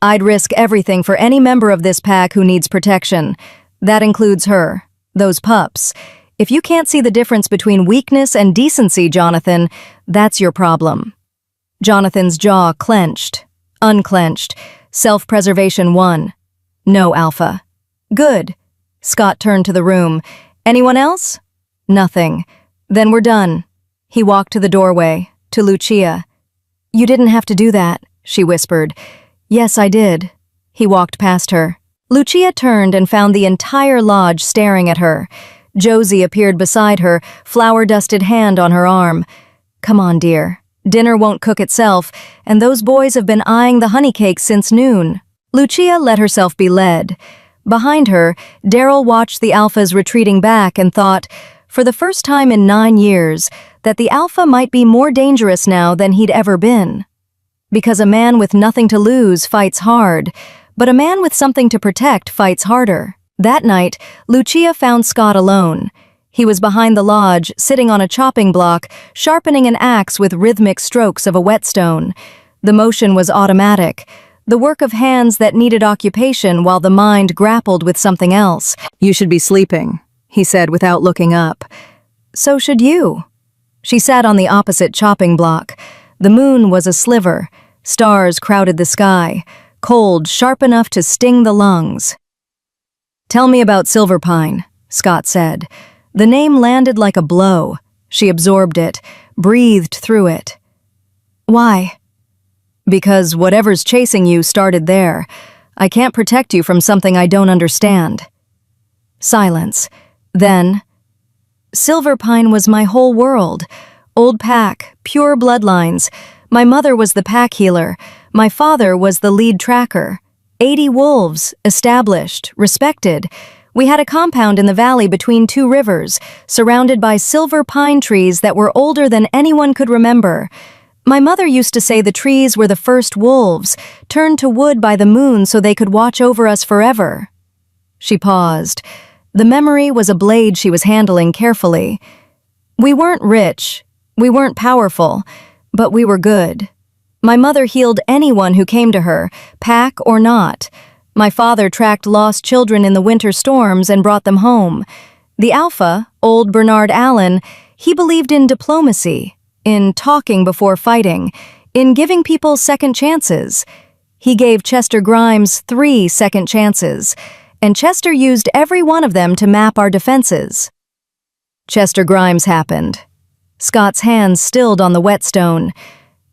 I'd risk everything for any member of this pack who needs protection. That includes her, those pups. If you can't see the difference between weakness and decency, Jonathan, that's your problem. Jonathan's jaw clenched, unclenched. Self-preservation won. No, Alpha. Good. Scott turned to the room. Anyone else? Nothing. Then we're done. He walked to the doorway, to Lucia. You didn't have to do that, she whispered. Yes, I did. He walked past her. Lucia turned and found the entire lodge staring at her. Josie appeared beside her, flour-dusted hand on her arm. Come on, dear. Dinner won't cook itself, and those boys have been eyeing the honey cakes since noon. Lucia let herself be led. Behind her, Daryl watched the Alphas retreating back and thought, for the first time in 9 years, that the Alpha might be more dangerous now than he'd ever been. Because a man with nothing to lose fights hard, but a man with something to protect fights harder. That night, Lucia found Scott alone. He was behind the lodge, sitting on a chopping block, sharpening an axe with rhythmic strokes of a whetstone. The motion was automatic, the work of hands that needed occupation while the mind grappled with something else. You should be sleeping, he said without looking up. So should you. She sat on the opposite chopping block. The moon was a sliver. Stars crowded the sky, cold, sharp enough to sting the lungs. Tell me about Silverpine, Scott said. The name landed like a blow. She absorbed it, breathed through it. Why? Because whatever's chasing you started there. I can't protect you from something I don't understand. Silence. Then, Silver Pine was my whole world. Old pack, pure bloodlines. My mother was the pack healer. My father was the lead tracker. 80 wolves, established, respected. We had a compound in the valley between two rivers, surrounded by silver pine trees that were older than anyone could remember. My mother used to say the trees were the first wolves, turned to wood by the moon so they could watch over us forever. She paused. The memory was a blade she was handling carefully. We weren't rich, we weren't powerful, but we were good. My mother healed anyone who came to her, pack or not. My father tracked lost children in the winter storms and brought them home. The alpha, old Bernard Allen, he believed in diplomacy, in talking before fighting, in giving people second chances. He gave Chester Grimes 3 second chances, and Chester used every one of them to map our defenses. Chester Grimes happened. Scott's hands stilled on the whetstone.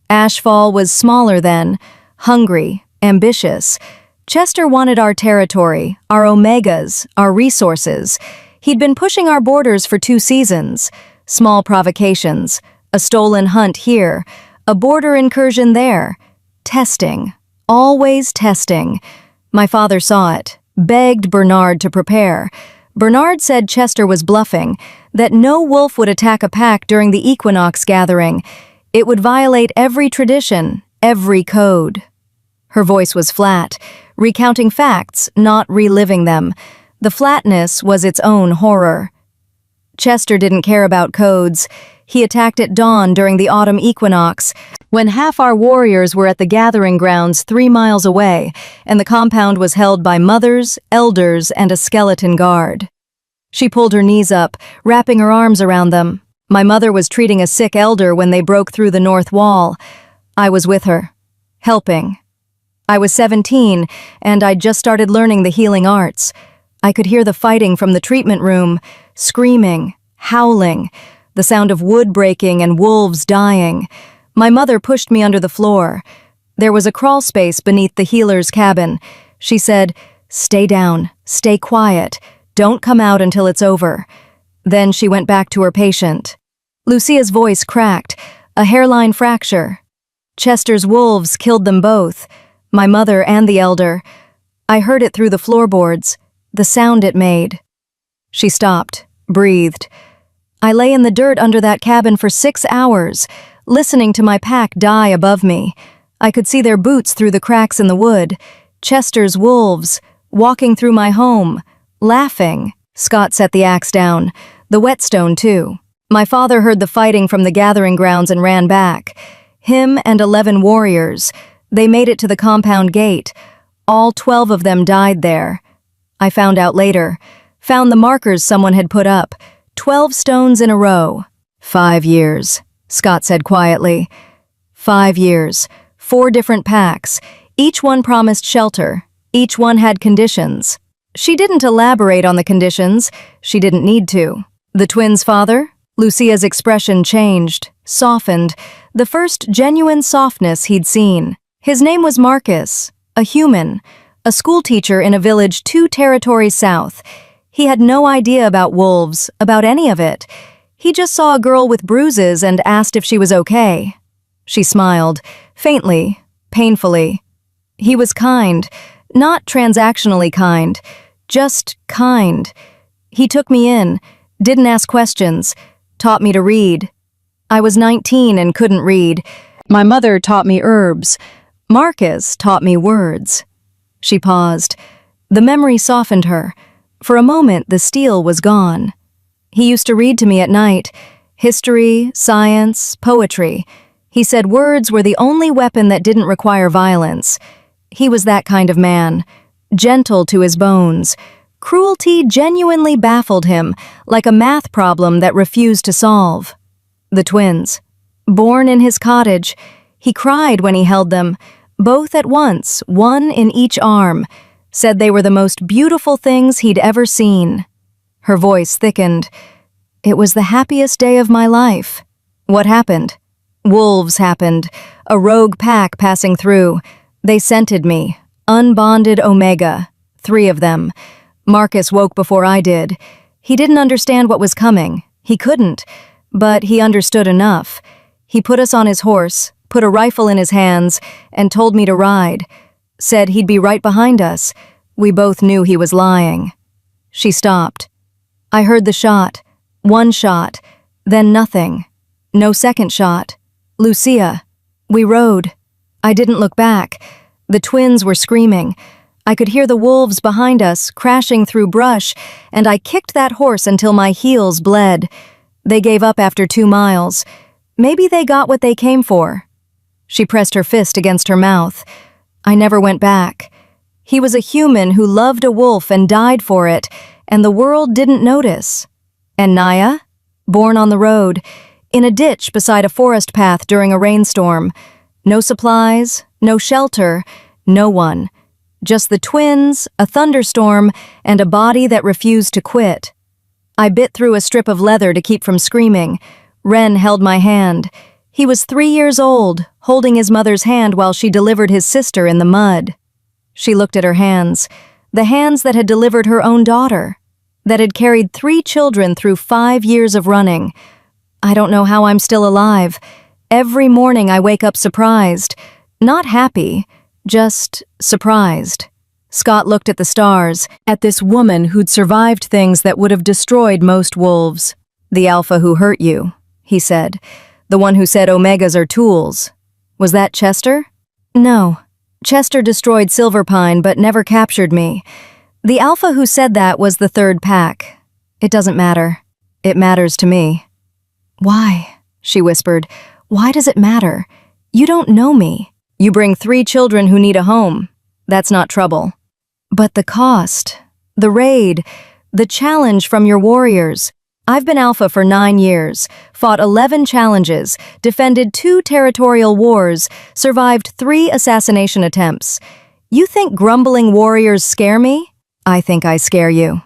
Ashfall was smaller then, hungry, ambitious. Chester wanted our territory, our omegas, our resources. He'd been pushing our borders for 2 seasons. Small provocations, a stolen hunt here, a border incursion there. Testing, always testing. My father saw it, begged Bernard to prepare. Bernard said Chester was bluffing, that no wolf would attack a pack during the equinox gathering. It would violate every tradition, every code. Her voice was flat, recounting facts, not reliving them. The flatness was its own horror. Chester didn't care about codes. He attacked at dawn during the autumn equinox, when half our warriors were at the gathering grounds 3 miles away, and the compound was held by mothers, elders, and a skeleton guard. She pulled her knees up, wrapping her arms around them. My mother was treating a sick elder when they broke through the north wall. I was with her, helping. I was 17, and I'd just started learning the healing arts. I could hear the fighting from the treatment room, screaming, howling, the sound of wood breaking and wolves dying. My mother pushed me under the floor. There was a crawl space beneath the healer's cabin. She said, "Stay down, stay quiet, don't come out until it's over." Then she went back to her patient. Lucia's voice cracked, a hairline fracture. Chester's wolves killed them both, my mother and the elder. I heard it through the floorboards, the sound it made. She stopped, breathed. I lay in the dirt under that cabin for 6 hours, listening to my pack die above me. I could see their boots through the cracks in the wood. Chester's wolves, walking through my home, laughing. Scott set the axe down, the whetstone too. My father heard the fighting from the gathering grounds and ran back. Him and 11 warriors. They made it to the compound gate. All 12 of them died there. I found out later. Found the markers someone had put up. 12 stones in a row. 5 years, Scott said quietly. 5 years, 4 different packs. Each one promised shelter. Each one had conditions. She didn't elaborate on the conditions. She didn't need to. The twins' father? Lucia's expression changed, softened, the first genuine softness he'd seen. His name was Marcus, a human, a schoolteacher in a village 2 territories south. He had no idea about wolves, about any of it. He just saw a girl with bruises and asked if she was okay. She smiled, faintly, painfully. He was kind, not transactionally kind, just kind. He took me in, didn't ask questions, taught me to read. I was 19 and couldn't read. My mother taught me herbs. Marcus taught me words. She paused. The memory softened her. For a moment, the steel was gone. He used to read to me at night. History, science, poetry. He said words were the only weapon that didn't require violence. He was that kind of man. Gentle to his bones. Cruelty genuinely baffled him, like a math problem that refused to solve. The twins. Born in his cottage. He cried when he held them, both at once, one in each arm. Said they were the most beautiful things he'd ever seen. Her voice thickened. It was the happiest day of my life. What happened? Wolves happened. A rogue pack passing through. They scented me. Unbonded Omega. 3 of them. Marcus woke before I did. He didn't understand what was coming. He couldn't. But he understood enough. He put us on his horse, put a rifle in his hands, and told me to ride. Said he'd be right behind us. We both knew he was lying. She stopped. I heard the shot. 1 shot. Then nothing. No second shot. Lucia. We rode. I didn't look back. The twins were screaming. I could hear the wolves behind us, crashing through brush, and I kicked that horse until my heels bled. They gave up after 2 miles. Maybe they got what they came for. She pressed her fist against her mouth. I never went back. He was a human who loved a wolf and died for it, and the world didn't notice. And Naya? Born on the road, in a ditch beside a forest path during a rainstorm. No supplies, no shelter, no one. Just the twins, a thunderstorm, and a body that refused to quit. I bit through a strip of leather to keep from screaming. Ren held my hand. He was 3 years old, holding his mother's hand while she delivered his sister in the mud. She looked at her hands, the hands that had delivered her own daughter, that had carried 3 children through 5 years of running. I don't know how I'm still alive. Every morning I wake up surprised. Not happy, just surprised. Scott looked at the stars, at this woman who'd survived things that would have destroyed most wolves. The alpha who hurt you, he said. The one who said Omegas are tools. Was that Chester? No. Chester destroyed Silverpine but never captured me. The alpha who said that was the 3rd pack. It doesn't matter. It matters to me. Why? She whispered. Why does it matter? You don't know me. You bring 3 children who need a home. That's not trouble. But the cost, the raid, the challenge from your warriors. I've been alpha for 9 years, fought 11 challenges, defended 2 territorial wars, survived 3 assassination attempts. You think grumbling warriors scare me? I think I scare you.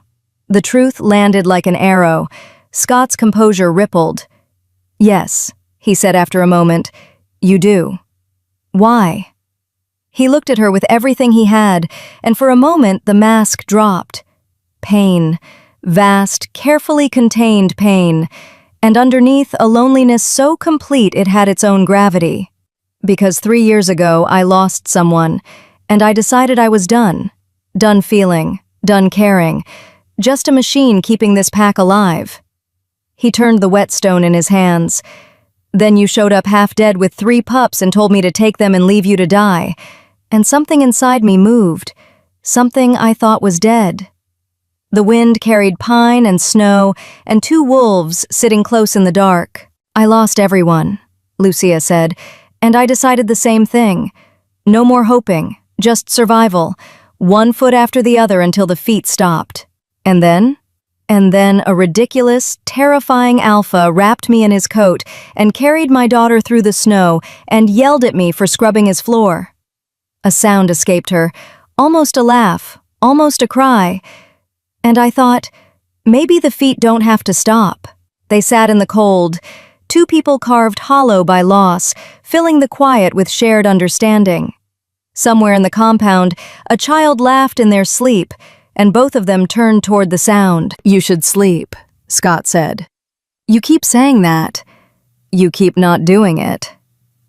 The truth landed like an arrow. Scott's composure rippled. Yes, he said after a moment. You do. Why? He looked at her with everything he had, and for a moment the mask dropped. Pain. Vast, carefully contained pain, and underneath a loneliness so complete it had its own gravity. Because 3 years ago I lost someone, and I decided I was done. Done feeling, done caring, just a machine keeping this pack alive. He turned the whetstone in his hands. Then you showed up half dead with 3 pups and told me to take them and leave you to die. And something inside me moved, something I thought was dead. The wind carried pine and snow and 2 wolves sitting close in the dark. I lost everyone, Lucia said, and I decided the same thing. No more hoping, just survival, 1 foot after the other until the feet stopped. And then a ridiculous, terrifying alpha wrapped me in his coat and carried my daughter through the snow and yelled at me for scrubbing his floor. A sound escaped her, almost a laugh, almost a cry. And I thought, maybe the feet don't have to stop. They sat in the cold, 2 people carved hollow by loss, filling the quiet with shared understanding. Somewhere in the compound, a child laughed in their sleep, and both of them turned toward the sound. You should sleep, Scott said. You keep saying that. You keep not doing it.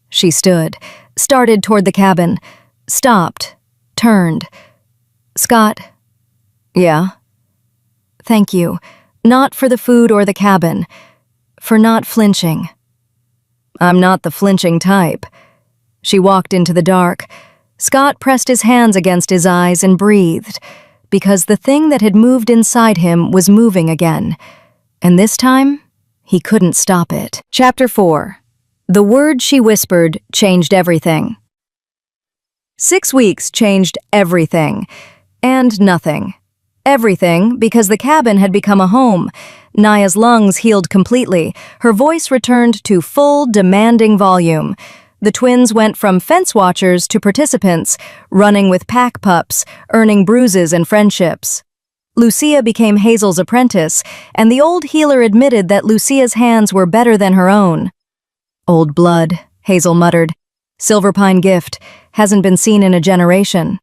She stood, started toward the cabin, stopped, turned. Scott. Yeah? Thank you, not for the food or the cabin, for not flinching. I'm not the flinching type. She walked into the dark. Scott pressed his hands against his eyes and breathed, because the thing that had moved inside him was moving again. And this time, he couldn't stop it. Chapter 4. The word she whispered changed everything. 6 weeks changed everything, and nothing. Everything, because the cabin had become a home. Naya's lungs healed completely. Her voice returned to full, demanding volume. The twins went from fence watchers to participants, running with pack pups, earning bruises and friendships. Lucia became Hazel's apprentice, and the old healer admitted that Lucia's hands were better than her own. "Old blood," Hazel muttered. "Silverpine gift, hasn't been seen in a generation."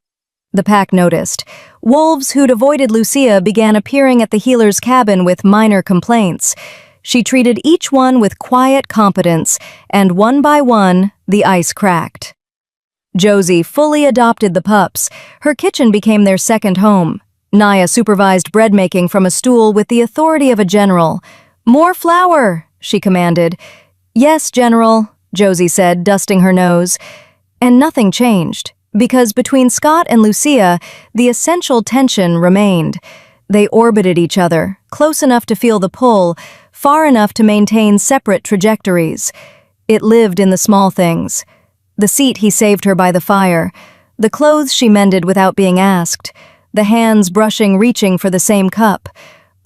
The pack noticed. Wolves who'd avoided Lucia began appearing at the healer's cabin with minor complaints. She treated each one with quiet competence, and one by one, the ice cracked. Josie fully adopted the pups. Her kitchen became their second home. Naya supervised bread making from a stool with the authority of a general. "More flour," she commanded. "Yes, General," Josie said, dusting her nose. And nothing changed, because between Scott and Lucia, the essential tension remained. They orbited each other, close enough to feel the pull, far enough to maintain separate trajectories. It lived in the small things. The seat he saved her by the fire, the clothes she mended without being asked, the hands reaching for the same cup,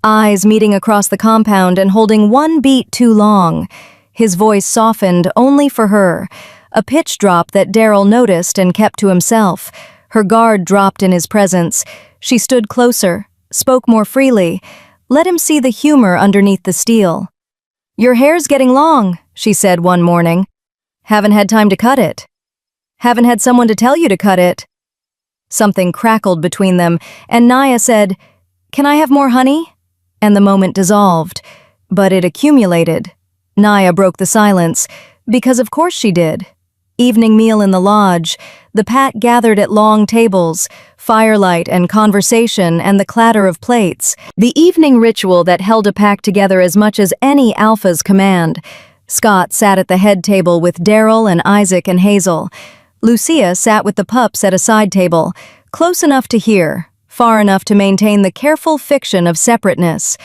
eyes meeting across the compound and holding one beat too long. His voice softened only for her, a pitch drop that Daryl noticed and kept to himself. Her guard dropped in his presence. She stood closer, spoke more freely, let him see the humor underneath the steel. "Your hair's getting long," she said one morning. "Haven't had time to cut it." "Haven't had someone to tell you to cut it." Something crackled between them, and Naya said, "Can I have more honey?" And the moment dissolved. But it accumulated. Naya broke the silence, because of course she did. Evening meal in the lodge. The pack gathered at long tables, firelight and conversation and the clatter of plates. The evening ritual that held a pack together as much as any alpha's command. Scott sat at the head table with Daryl and Isaac and Hazel. Lucia sat with the pups at a side table, close enough to hear, far enough to maintain the careful fiction of separateness.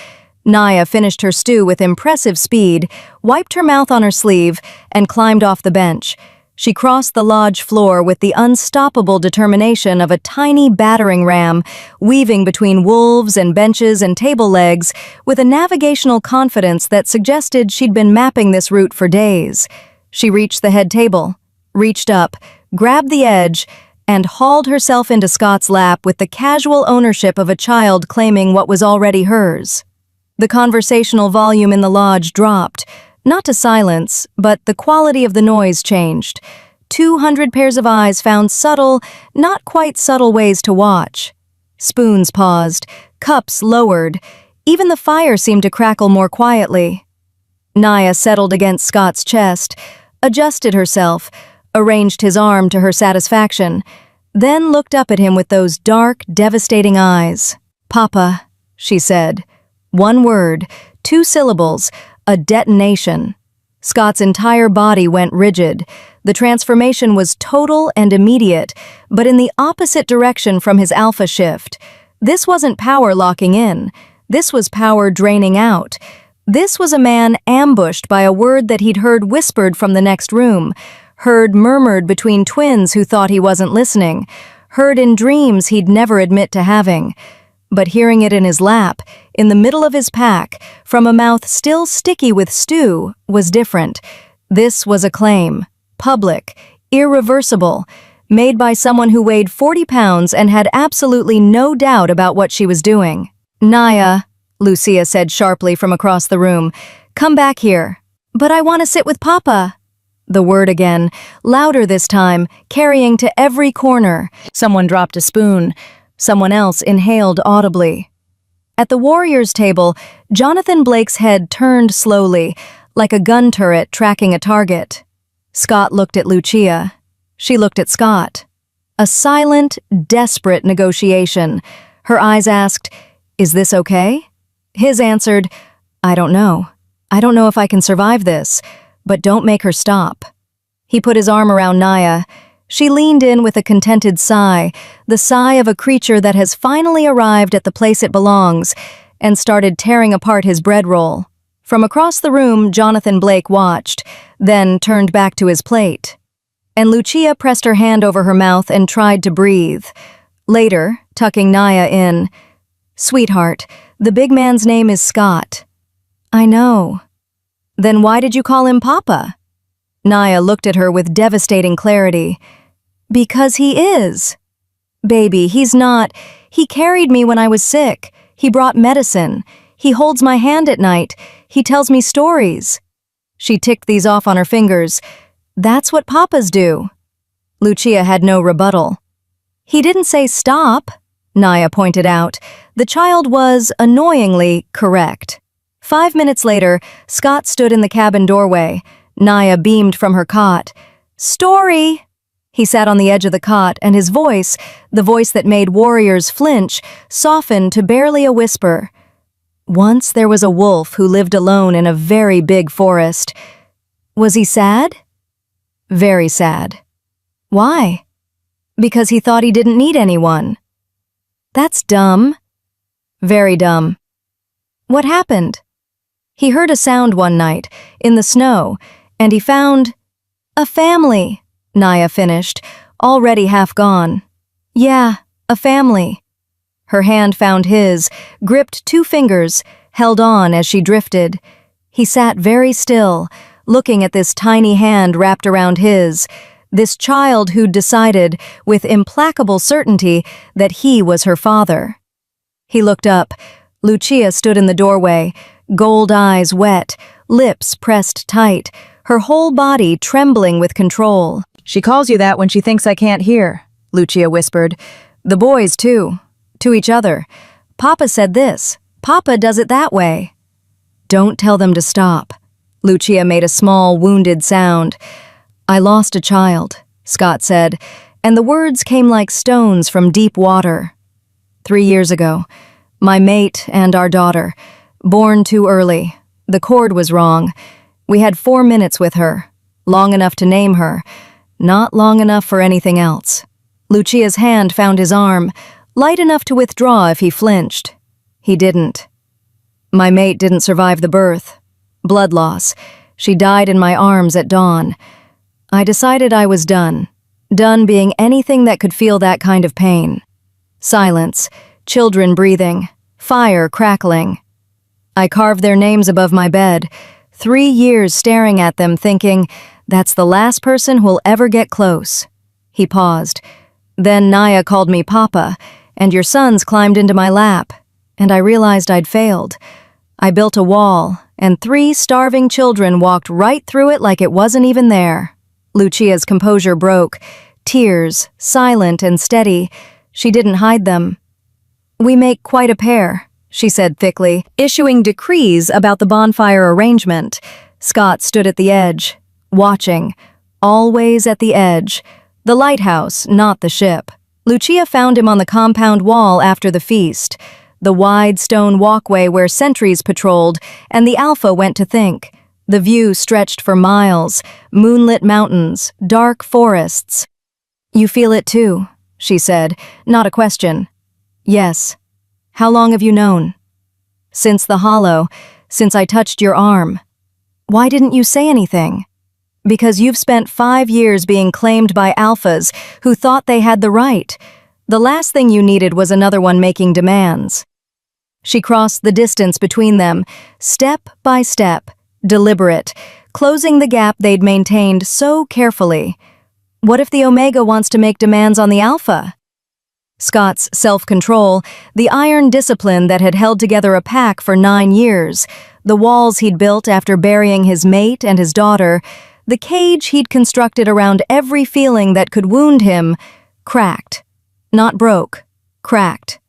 Naya finished her stew with impressive speed, wiped her mouth on her sleeve, and climbed off the bench. She crossed the lodge floor with the unstoppable determination of a tiny battering ram, weaving between wolves and benches and table legs with a navigational confidence that suggested she'd been mapping this route for days. She reached the head table, reached up, grabbed the edge, and hauled herself into Scott's lap with the casual ownership of a child claiming what was already hers. The conversational volume in the lodge dropped, not to silence, but the quality of the noise changed. 200 pairs of eyes found subtle, not quite subtle ways to watch. Spoons paused, cups lowered, even the fire seemed to crackle more quietly. Naya settled against Scott's chest, adjusted herself, arranged his arm to her satisfaction, then looked up at him with those dark, devastating eyes. "Papa," she said. One word, 2 syllables, a detonation. Scott's entire body went rigid. The transformation was total and immediate, but in the opposite direction from his alpha shift. This wasn't power locking in. This was power draining out. This was a man ambushed by a word that he'd heard whispered from the next room, heard murmured between twins who thought he wasn't listening, heard in dreams he'd never admit to having. But hearing it in his lap, in the middle of his pack, from a mouth still sticky with stew, was different. This was a claim, public, irreversible, made by someone who weighed 40 pounds and had absolutely no doubt about what she was doing. "Naya," Lucia said sharply from across the room, "come back here." "But I want to sit with Papa." The word again, louder this time, carrying to every corner. Someone dropped a spoon. Someone else inhaled audibly. At the warriors' table, Jonathan Blake's head turned slowly, like a gun turret tracking a target. Scott looked at Lucia. She looked at Scott. A silent, desperate negotiation. Her eyes asked, "Is this okay?" His answered, "I don't know. I don't know if I can survive this, but don't make her stop." He put his arm around Naya. She leaned in with a contented sigh, the sigh of a creature that has finally arrived at the place it belongs, and started tearing apart his bread roll. From across the room, Jonathan Blake watched, then turned back to his plate. And Lucia pressed her hand over her mouth and tried to breathe. Later, tucking Naya in, "Sweetheart, the big man's name is Scott." "I know." "Then why did you call him Papa?" Naya looked at her with devastating clarity. "Because he is." "Baby, he's not. He carried me when I was sick. He brought medicine. He holds my hand at night. He tells me stories." She ticked these off on her fingers. "That's what papas do." Lucia had no rebuttal. "He didn't say stop," Naya pointed out. The child was annoyingly correct. 5 minutes later, Scott stood in the cabin doorway. Naya beamed from her cot. "Story!" He sat on the edge of the cot, and his voice, the voice that made warriors flinch, softened to barely a whisper. "Once there was a wolf who lived alone in a very big forest. Was he sad?" "Very sad." "Why?" "Because he thought he didn't need anyone." "That's dumb." "Very dumb." "What happened?" "He heard a sound one night, in the snow, and he found a family," Naya finished, already half gone. "Yeah, a family." Her hand found his, gripped 2 fingers, held on as she drifted. He sat very still, looking at this tiny hand wrapped around his, this child who'd decided, with implacable certainty, that he was her father. He looked up. Lucia stood in the doorway, gold eyes wet, lips pressed tight, her whole body trembling with control. "She calls you that when she thinks I can't hear," Lucia whispered. "The boys, too. To each other. Papa said this. Papa does it that way." "Don't tell them to stop." Lucia made a small, wounded sound. "I lost a child," Scott said, and the words came like stones from deep water. 3 years ago. My mate and our daughter. Born too early. The cord was wrong. We had 4 minutes with her. Long enough to name her. Not long enough for anything else." Lucia's hand found his arm, light enough to withdraw if he flinched. He didn't. "My mate didn't survive the birth. Blood loss. She died in my arms at dawn. I decided I was done. Done being anything that could feel that kind of pain. Silence, children breathing, fire crackling. I carved their names above my bed, 3 years staring at them thinking, that's the last person who'll ever get close." He paused. "Then Naya called me Papa, and your sons climbed into my lap, and I realized I'd failed. I built a wall, and 3 starving children walked right through it like it wasn't even there." Lucia's composure broke, tears, silent and steady. She didn't hide them. "We make quite a pair," she said thickly, issuing decrees about the bonfire arrangement. Scott stood at the edge, watching, always at the edge. The lighthouse, not the ship. Lucia found him on the compound wall after the feast, the wide stone walkway where sentries patrolled, and the Alpha went to think. The view stretched for miles, moonlit mountains, dark forests. "You feel it too," she said, not a question. "Yes." "How long have you known?" "Since the hollow, since I touched your arm." "Why didn't you say anything?" "Because you've spent 5 years being claimed by alphas who thought they had the right. The last thing you needed was another one making demands." She crossed the distance between them, step by step, deliberate, closing the gap they'd maintained so carefully. What if the Omega wants to make demands on the Alpha? Scott's self-control, the iron discipline that had held together a pack for 9 years, the walls he'd built after burying his mate and his daughter, the cage he'd constructed around every feeling that could wound him, cracked. Not broke, cracked.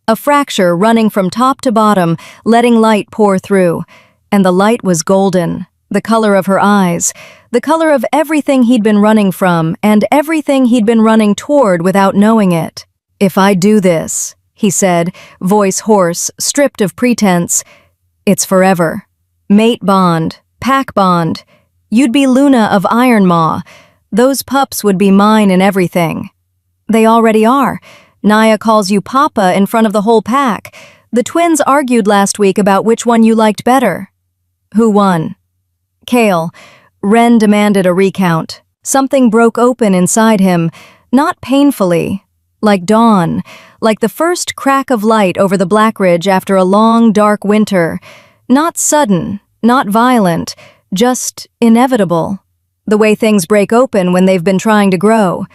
A fracture running from top to bottom, letting light pour through. And the light was golden, the color of her eyes, the color of everything he'd been running from and everything he'd been running toward without knowing it. "If I do this," he said, voice hoarse, stripped of pretense, "it's forever. Mate bond, pack bond. You'd be Luna of Iron Maw. Those pups would be mine and everything. They already are. Naya calls you Papa in front of the whole pack. The twins argued last week about which one you liked better." "Who won?" "Kale." Ren demanded a recount. Something broke open inside him, not painfully, like dawn, like the first crack of light over the Blackridge after a long, dark winter. Not sudden, not violent, just inevitable. The way things break open when they've been trying to grow.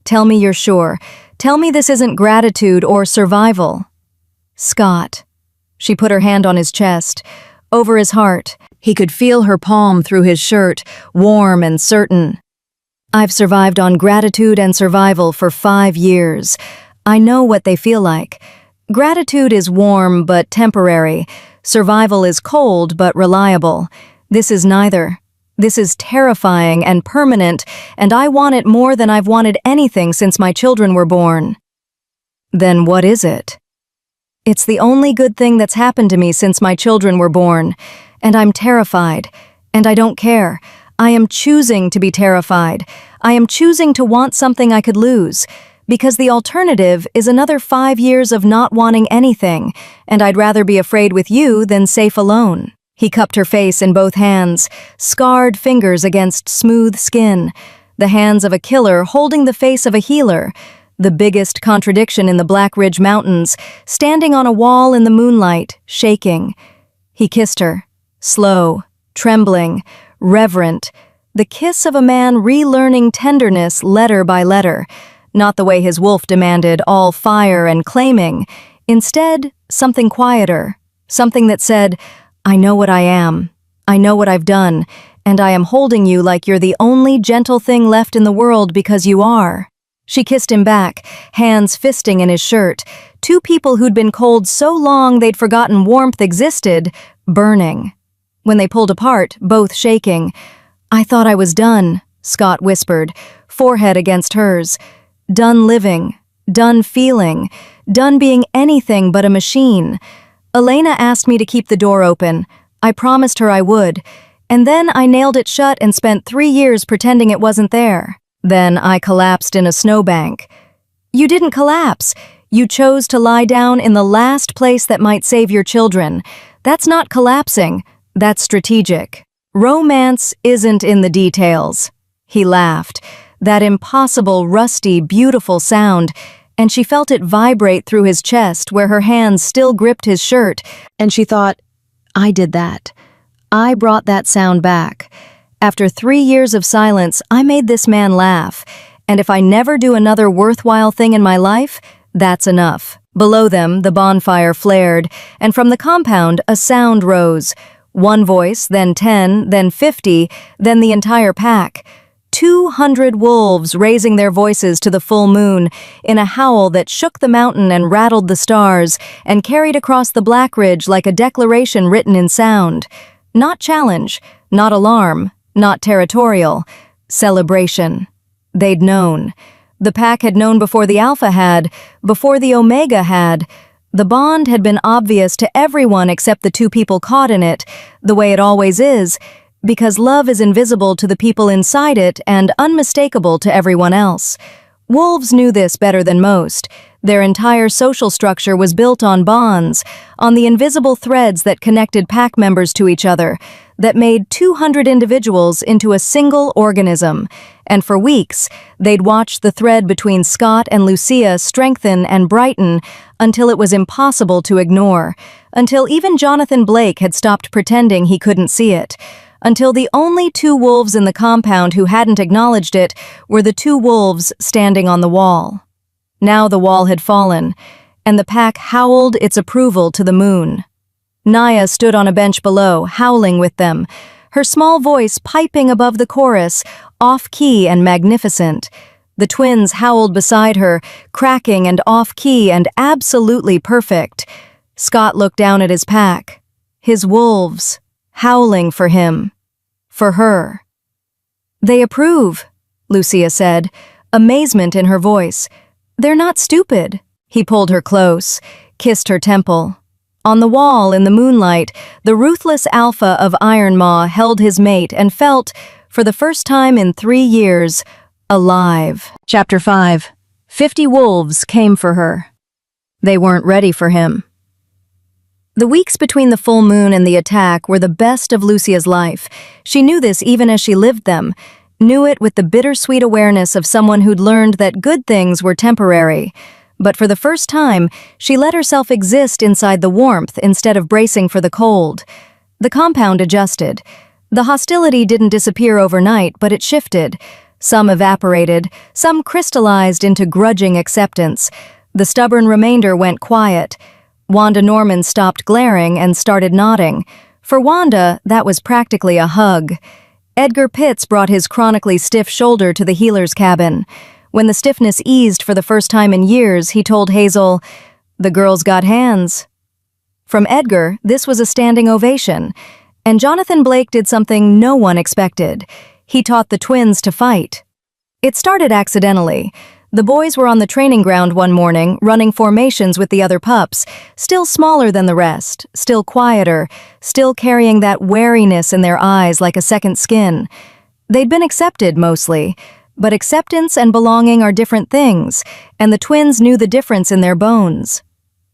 "Tell me you're sure. Tell me this isn't gratitude or survival." "Scott," She put her hand on his chest, over his heart. He could feel her palm through his shirt, warm and certain. I've survived on gratitude and survival for 5 years. I know what they feel like. Gratitude is warm but temporary. Survival is cold but reliable. This is neither. This is terrifying and permanent, and I want it more than I've wanted anything since my children were born. Then what is it? It's the only good thing that's happened to me since my children were born, and I'm terrified, and I don't care. I am choosing to be terrified. I am choosing to want something I could lose, because the alternative is another 5 years of not wanting anything, and I'd rather be afraid with you than safe alone. He cupped her face in both hands, scarred fingers against smooth skin, the hands of a killer holding the face of a healer, the biggest contradiction in the Black Ridge Mountains, standing on a wall in the moonlight, shaking. He kissed her, slow, trembling, reverent, the kiss of a man relearning tenderness letter by letter, not the way his wolf demanded, all fire and claiming. Instead, something quieter, something that said, I know what I am, I know what I've done, and I am holding you like you're the only gentle thing left in the world because you are. She kissed him back, hands fisting in his shirt, two people who'd been cold so long they'd forgotten warmth existed, burning. When they pulled apart, both shaking. I thought I was done, Scott whispered, forehead against hers. Done living, done feeling, done being anything but a machine. Elena asked me to keep the door open. I promised her I would. And then I nailed it shut and spent 3 years pretending it wasn't there. Then I collapsed in a snowbank. You didn't collapse. You chose to lie down in the last place that might save your children. That's not collapsing. That's strategic. Romance isn't in the details. He laughed. That impossible, rusty, beautiful sound, and she felt it vibrate through his chest where her hands still gripped his shirt, and she thought, I did that. I brought that sound back. After 3 years of silence, I made this man laugh, and if I never do another worthwhile thing in my life, that's enough. Below them, the bonfire flared, and from the compound, a sound rose. One voice, then 10, then 50, then the entire pack. 200 wolves raising their voices to the full moon in a howl that shook the mountain and rattled the stars and carried across the Black Ridge like a declaration written in sound. Not challenge, not alarm, not territorial. Celebration. They'd known. The pack had known before the Alpha had, before the Omega had. The bond had been obvious to everyone except the two people caught in it, the way it always is, because love is invisible to the people inside it and unmistakable to everyone else. Wolves knew this better than most. Their entire social structure was built on bonds, on the invisible threads that connected pack members to each other, that made 200 individuals into a single organism. And for weeks, they'd watched the thread between Scott and Lucia strengthen and brighten until it was impossible to ignore, until even Jonathan Blake had stopped pretending he couldn't see it, until the only two wolves in the compound who hadn't acknowledged it were the two wolves standing on the wall. Now the wall had fallen, and the pack howled its approval to the moon. Naya stood on a bench below, howling with them, her small voice piping above the chorus, off-key and magnificent. The twins howled beside her, cracking and off-key and absolutely perfect. Scott looked down at his pack. His wolves, howling for him. For her. They approve, Lucia said, amazement in her voice. They're not stupid. He pulled her close, kissed her temple. On the wall, in the moonlight, the ruthless alpha of Iron Maw held his mate and felt, for the first time in 3 years, alive. Chapter 5. 50 wolves came for her. They weren't ready for him. The weeks between the full moon and the attack were the best of Lucia's life. She knew this even as she lived them, knew it with the bittersweet awareness of someone who'd learned that good things were temporary. But for the first time, she let herself exist inside the warmth instead of bracing for the cold. The compound adjusted. The hostility didn't disappear overnight, but it shifted. Some evaporated, some crystallized into grudging acceptance. The stubborn remainder went quiet. Wanda Norman stopped glaring and started nodding. For Wanda, that was practically a hug. Edgar Pitts brought his chronically stiff shoulder to the healer's cabin. When the stiffness eased for the first time in years, he told Hazel, "The girl's got hands." From Edgar, this was a standing ovation. And Jonathan Blake did something no one expected. He taught the twins to fight. It started accidentally. The boys were on the training ground one morning, running formations with the other pups, still smaller than the rest, still quieter, still carrying that wariness in their eyes like a second skin. They'd been accepted, mostly, but acceptance and belonging are different things, and the twins knew the difference in their bones.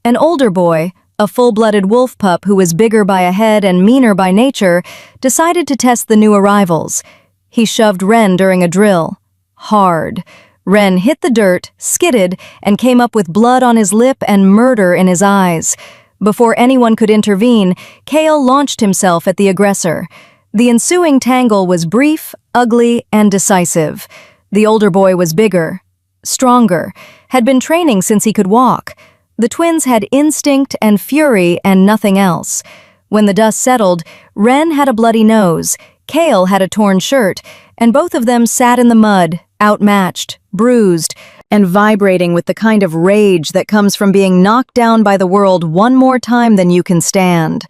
An older boy, a full-blooded wolf pup who was bigger by a head and meaner by nature, decided to test the new arrivals. He shoved Ren during a drill. Hard. Ren hit the dirt, skidded, and came up with blood on his lip and murder in his eyes. Before anyone could intervene, Kale launched himself at the aggressor. The ensuing tangle was brief, ugly, and decisive. The older boy was bigger, stronger, had been training since he could walk. The twins had instinct and fury and nothing else. When the dust settled, Ren had a bloody nose, Kale had a torn shirt, and both of them sat in the mud, outmatched, bruised, and vibrating with the kind of rage that comes from being knocked down by the world one more time than you can stand.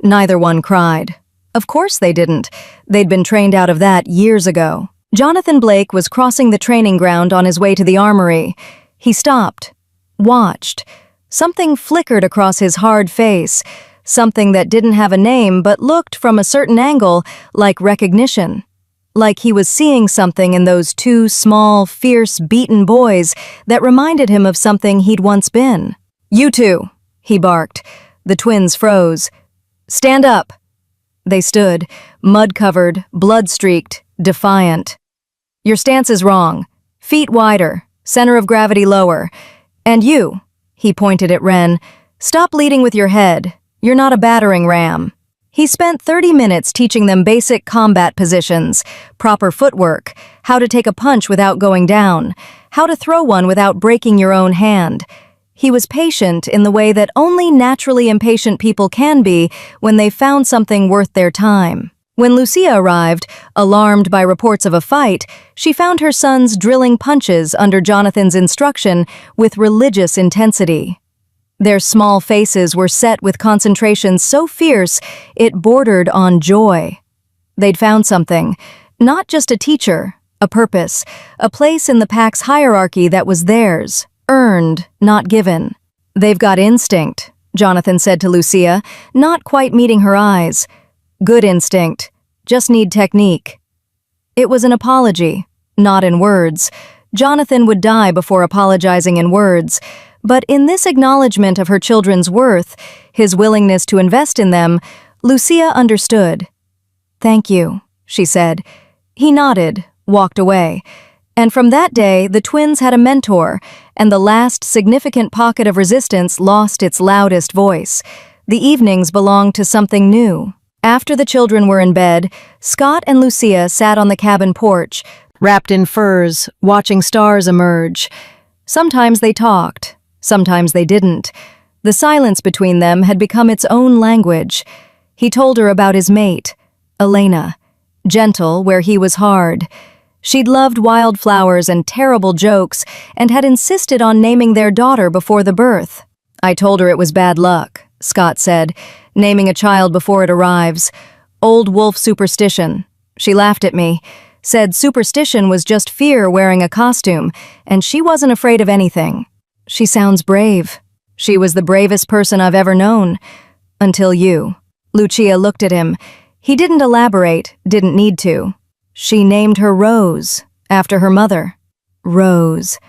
Neither one cried. Of course they didn't. They'd been trained out of that years ago. Jonathan Blake was crossing the training ground on his way to the armory. He stopped, watched. Something flickered across his hard face, something that didn't have a name but looked from a certain angle like recognition. Like he was seeing something in those two small, fierce, beaten boys that reminded him of something he'd once been. "You two," he barked. The twins froze. "Stand up." They stood, mud-covered, blood-streaked, defiant. "Your stance is wrong. Feet wider, center of gravity lower. And you," he pointed at Ren, "stop leading with your head. You're not a battering ram." He spent 30 minutes teaching them basic combat positions, proper footwork, how to take a punch without going down, how to throw one without breaking your own hand. He was patient in the way that only naturally impatient people can be when they've found something worth their time. When Lucia arrived, alarmed by reports of a fight, she found her sons drilling punches under Jonathan's instruction with religious intensity. Their small faces were set with concentration so fierce it bordered on joy. They'd found something, not just a teacher, a purpose, a place in the pack's hierarchy that was theirs, earned, not given. "They've got instinct," Jonathan said to Lucia, not quite meeting her eyes. "Good instinct, just need technique." It was an apology, not in words. Jonathan would die before apologizing in words. But in this acknowledgement of her children's worth, his willingness to invest in them, Lucia understood. "Thank you," she said. He nodded, walked away. And from that day, the twins had a mentor, and the last significant pocket of resistance lost its loudest voice. The evenings belonged to something new. After the children were in bed, Scott and Lucia sat on the cabin porch, wrapped in furs, watching stars emerge. Sometimes they talked. Sometimes they didn't. The silence between them had become its own language. He told her about his mate, Elena, gentle where he was hard. She'd loved wildflowers and terrible jokes and had insisted on naming their daughter before the birth. "I told her it was bad luck," Scott said, "naming a child before it arrives. Old wolf superstition." She laughed at me, said superstition was just fear wearing a costume, and she wasn't afraid of anything. "She sounds brave." "She was the bravest person I've ever known. Until you." Lucia looked at him. He didn't elaborate, didn't need to. "She named her Rose, after her mother." Rose.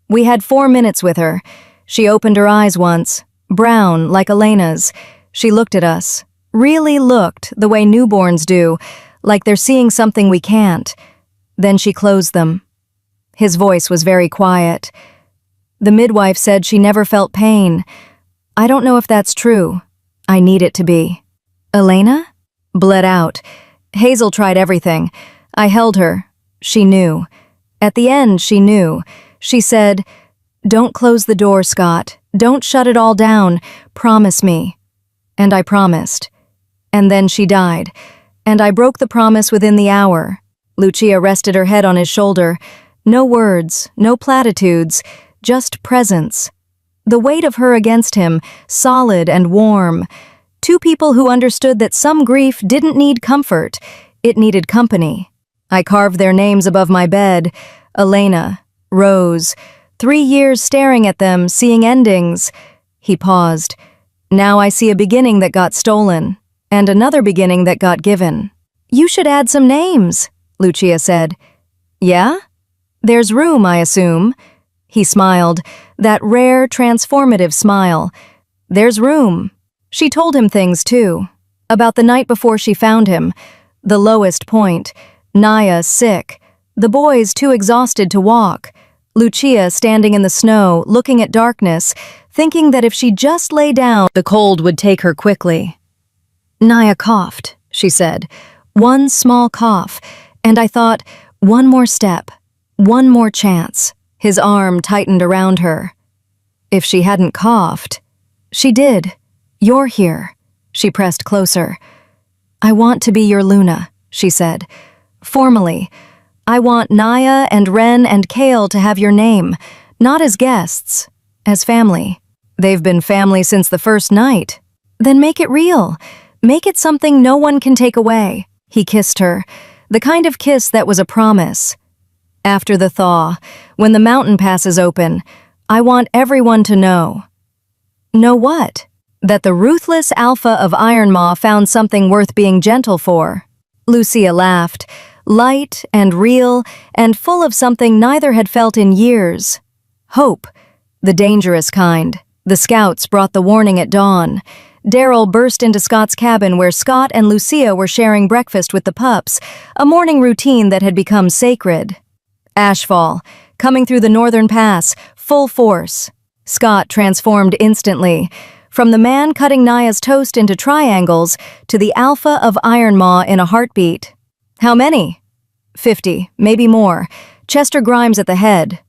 We had 4 minutes with her. She opened her eyes once, brown like Elena's. She looked at us, really looked the way newborns do, like they're seeing something we can't. Then she closed them. His voice was very quiet. "The midwife said she never felt pain. I don't know if that's true. I need it to be." "Elena?" Bled out. Hazel tried everything. I held her. She knew. At the end, she knew. She said, "Don't close the door, Scott. Don't shut it all down. Promise me." And I promised. And then she died. And I broke the promise within the hour. Lucia rested her head on his shoulder. No words, no platitudes, just presence. The weight of her against him, solid and warm. Two people who understood that some grief didn't need comfort, it needed company. I carved their names above my bed. Elena, Rose. 3 years staring at them, seeing endings. He paused. Now I see a beginning that got stolen, and another beginning that got given. "You should add some names," Lucia said. "Yeah? There's room, I assume." He smiled, that rare, transformative smile. "There's room." She told him things, too. About the night before she found him. The lowest point. Naya sick. The boys too exhausted to walk. Lucia standing in the snow, looking at darkness, thinking that if she just lay down, the cold would take her quickly. "Naya coughed," she said. One small cough, and I thought, one more step, one more chance. His arm tightened around her. If she hadn't coughed. She did. "You're here." She pressed closer. "I want to be your Luna," she said. "Formally. I want Naya and Ren and Kale to have your name, not as guests, as family. They've been family since the first night. Then make it real. Make it something no one can take away." He kissed her, the kind of kiss that was a promise. "After the thaw, when the mountain passes open, I want everyone to know." "Know what?" "That the ruthless alpha of Iron Maw found something worth being gentle for." Lucia laughed, light and real and full of something neither had felt in years. Hope, the dangerous kind. The scouts brought the warning at dawn. Daryl burst into Scott's cabin where Scott and Lucia were sharing breakfast with the pups, a morning routine that had become sacred. Ashfall, coming through the northern pass, full force. Scott transformed instantly, from the man cutting Naya's toast into triangles to the alpha of Iron Maw in a heartbeat. "How many?" 50, maybe more. Chester Grimes at the head.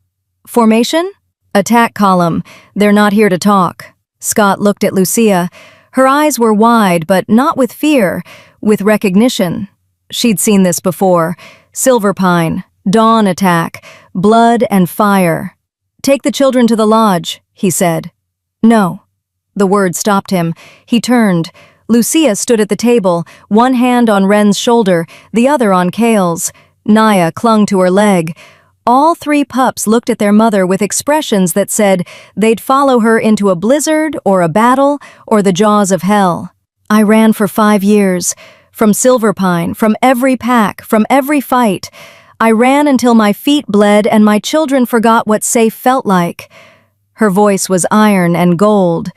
"Formation?" "Attack column. They're not here to talk." Scott looked at Lucia. Her eyes were wide, but not with fear, with recognition. She'd seen this before. Silverpine, dawn attack, blood and fire. "Take the children to the lodge," he said. "No." The word stopped him. He turned. Lucia stood at the table, one hand on Ren's shoulder, the other on Kale's. Naya clung to her leg. All 3 pups looked at their mother with expressions that said they'd follow her into a blizzard or a battle or the jaws of hell. I ran for 5 years. From Silverpine, from every pack, from every fight. I ran until my feet bled and my children forgot what safe felt like. Her voice was iron and gold.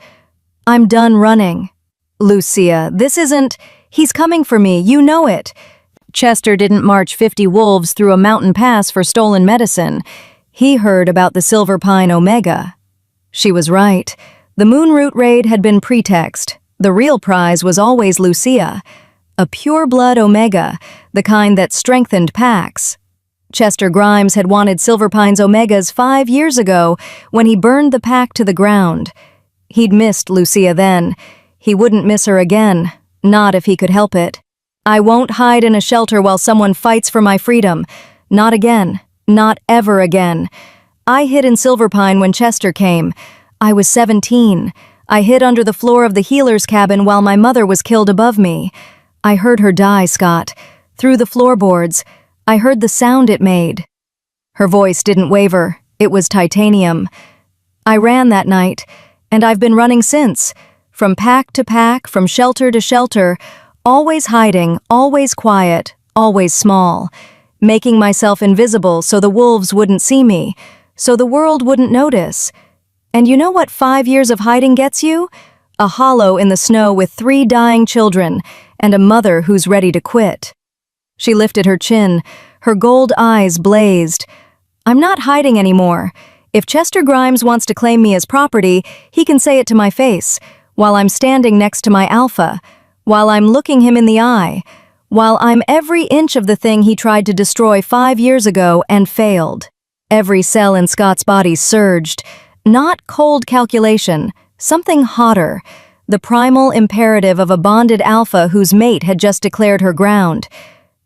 "I'm done running." "Lucia, this isn't... He's coming for me, you know it." Chester didn't march 50 wolves through a mountain pass for stolen medicine. He heard about the Silverpine Omega. She was right. The Moonroot raid had been pretext. The real prize was always Lucia. A pure-blood Omega, the kind that strengthened packs. Chester Grimes had wanted Silverpine's Omegas 5 years ago when he burned the pack to the ground. He'd missed Lucia then. He wouldn't miss her again, not if he could help it. "I won't hide in a shelter while someone fights for my freedom. Not again. Not ever again." I hid in Silverpine when Chester came. I was 17. I hid under the floor of the healer's cabin while my mother was killed above me. I heard her die, Scott. Through the floorboards. I heard the sound it made. Her voice didn't waver. It was titanium. I ran that night, and I've been running since. From pack to pack, from shelter to shelter, always hiding, always quiet, always small, making myself invisible so the wolves wouldn't see me, so the world wouldn't notice. And you know what 5 years of hiding gets you? A hollow in the snow with 3 dying children, and a mother who's ready to quit. She lifted her chin, her gold eyes blazed. "I'm not hiding anymore. If Chester Grimes wants to claim me as property, he can say it to my face, while I'm standing next to my alpha, while I'm looking him in the eye, while I'm every inch of the thing he tried to destroy 5 years ago and failed." Every cell in Scott's body surged. Not cold calculation, something hotter. The primal imperative of a bonded alpha whose mate had just declared her ground.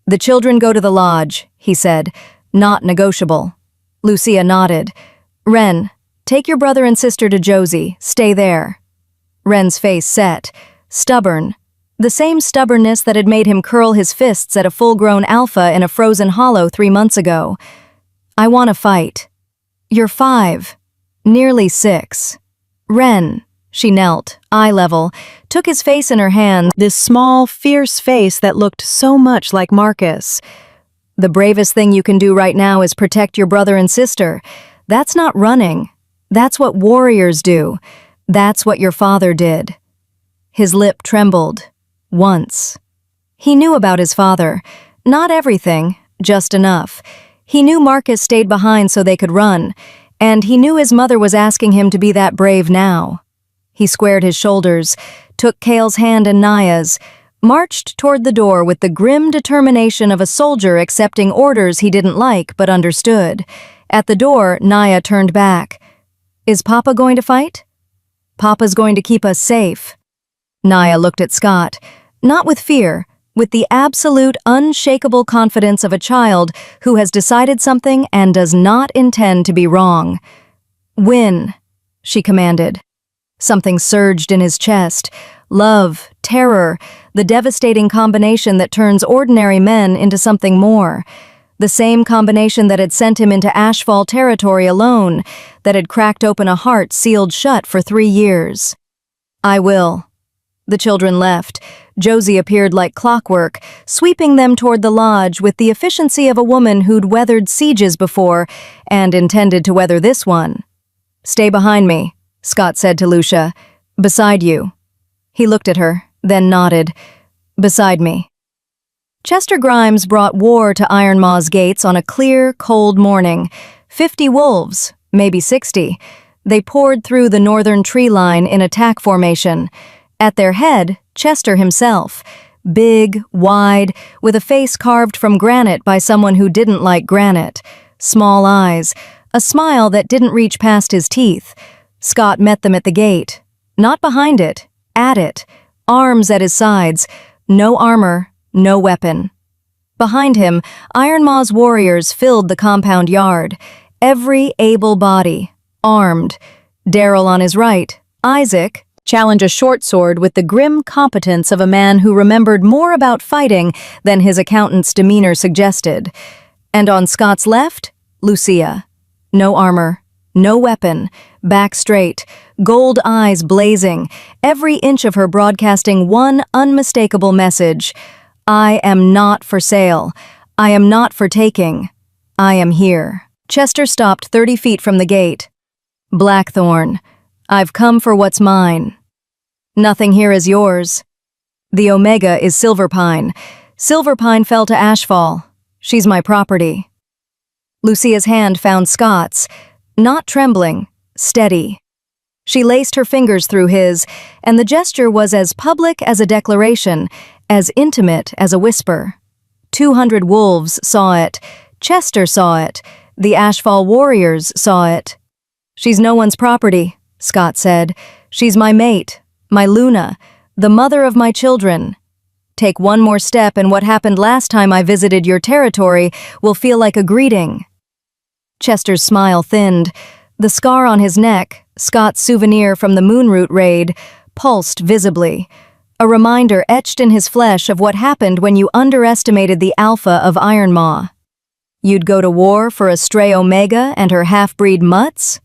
"The children go to the lodge," he said. "Not negotiable." Lucia nodded. "Ren, take your brother and sister to Josie. Stay there." Ren's face set. Stubborn. The same stubbornness that had made him curl his fists at a full-grown alpha in a frozen hollow 3 months ago. "I want to fight." "You're 5. Nearly 6. Ren." She knelt, eye level, took his face in her hands, this small, fierce face that looked so much like Marcus. "The bravest thing you can do right now is protect your brother and sister. That's not running. That's what warriors do. That's what your father did." His lip trembled. Once. He knew about his father. Not everything, just enough. He knew Marcus stayed behind so they could run, and he knew his mother was asking him to be that brave now. He squared his shoulders, took Kale's hand and Naya's, marched toward the door with the grim determination of a soldier accepting orders he didn't like but understood. At the door, Naya turned back. "Is Papa going to fight?" "Papa's going to keep us safe." Naya looked at Scott, not with fear, with the absolute, unshakable confidence of a child who has decided something and does not intend to be wrong. "Win," she commanded. Something surged in his chest. Love, terror, the devastating combination that turns ordinary men into something more. The same combination that had sent him into Ashfall territory alone, that had cracked open a heart sealed shut for 3 years. "I will." The children left. Josie appeared like clockwork, sweeping them toward the lodge with the efficiency of a woman who'd weathered sieges before and intended to weather this one. "Stay behind me," Scott said to Lucia. "Beside you." He looked at her, then nodded. "Beside me." Chester Grimes brought war to Iron Maw's gates on a clear, cold morning. 50 wolves, maybe 60. They poured through the northern tree line in attack formation. At their head, Chester himself. Big, wide, with a face carved from granite by someone who didn't like granite. Small eyes, a smile that didn't reach past his teeth. Scott met them at the gate. Not behind it, at it. Arms at his sides. No armor, no weapon. Behind him, Iron Maw's warriors filled the compound yard. Every able body, armed. Daryl on his right, Isaac, challenged a short sword with the grim competence of a man who remembered more about fighting than his accountant's demeanor suggested. And on Scott's left, Lucia. No armor, no weapon, back straight, gold eyes blazing, every inch of her broadcasting one unmistakable message. "I am not for sale. I am not for taking. I am here." Chester stopped 30 feet from the gate. "Blackthorn, I've come for what's mine." "Nothing here is yours." "The Omega is Silverpine. Silverpine fell to Ashfall. She's my property." Lucia's hand found Scott's, not trembling, steady. She laced her fingers through his, and the gesture was as public as a declaration, as intimate as a whisper. 200 wolves saw it. Chester saw it. The Ashfall warriors saw it. "She's no one's property," Scott said. "She's my mate, my Luna, the mother of my children. Take one more step and what happened last time I visited your territory will feel like a greeting." Chester's smile thinned. The scar on his neck, Scott's souvenir from the Moonroot raid, pulsed visibly. A reminder etched in his flesh of what happened when you underestimated the alpha of Iron Maw. You'd go to war for a stray Omega and her half-breed mutts?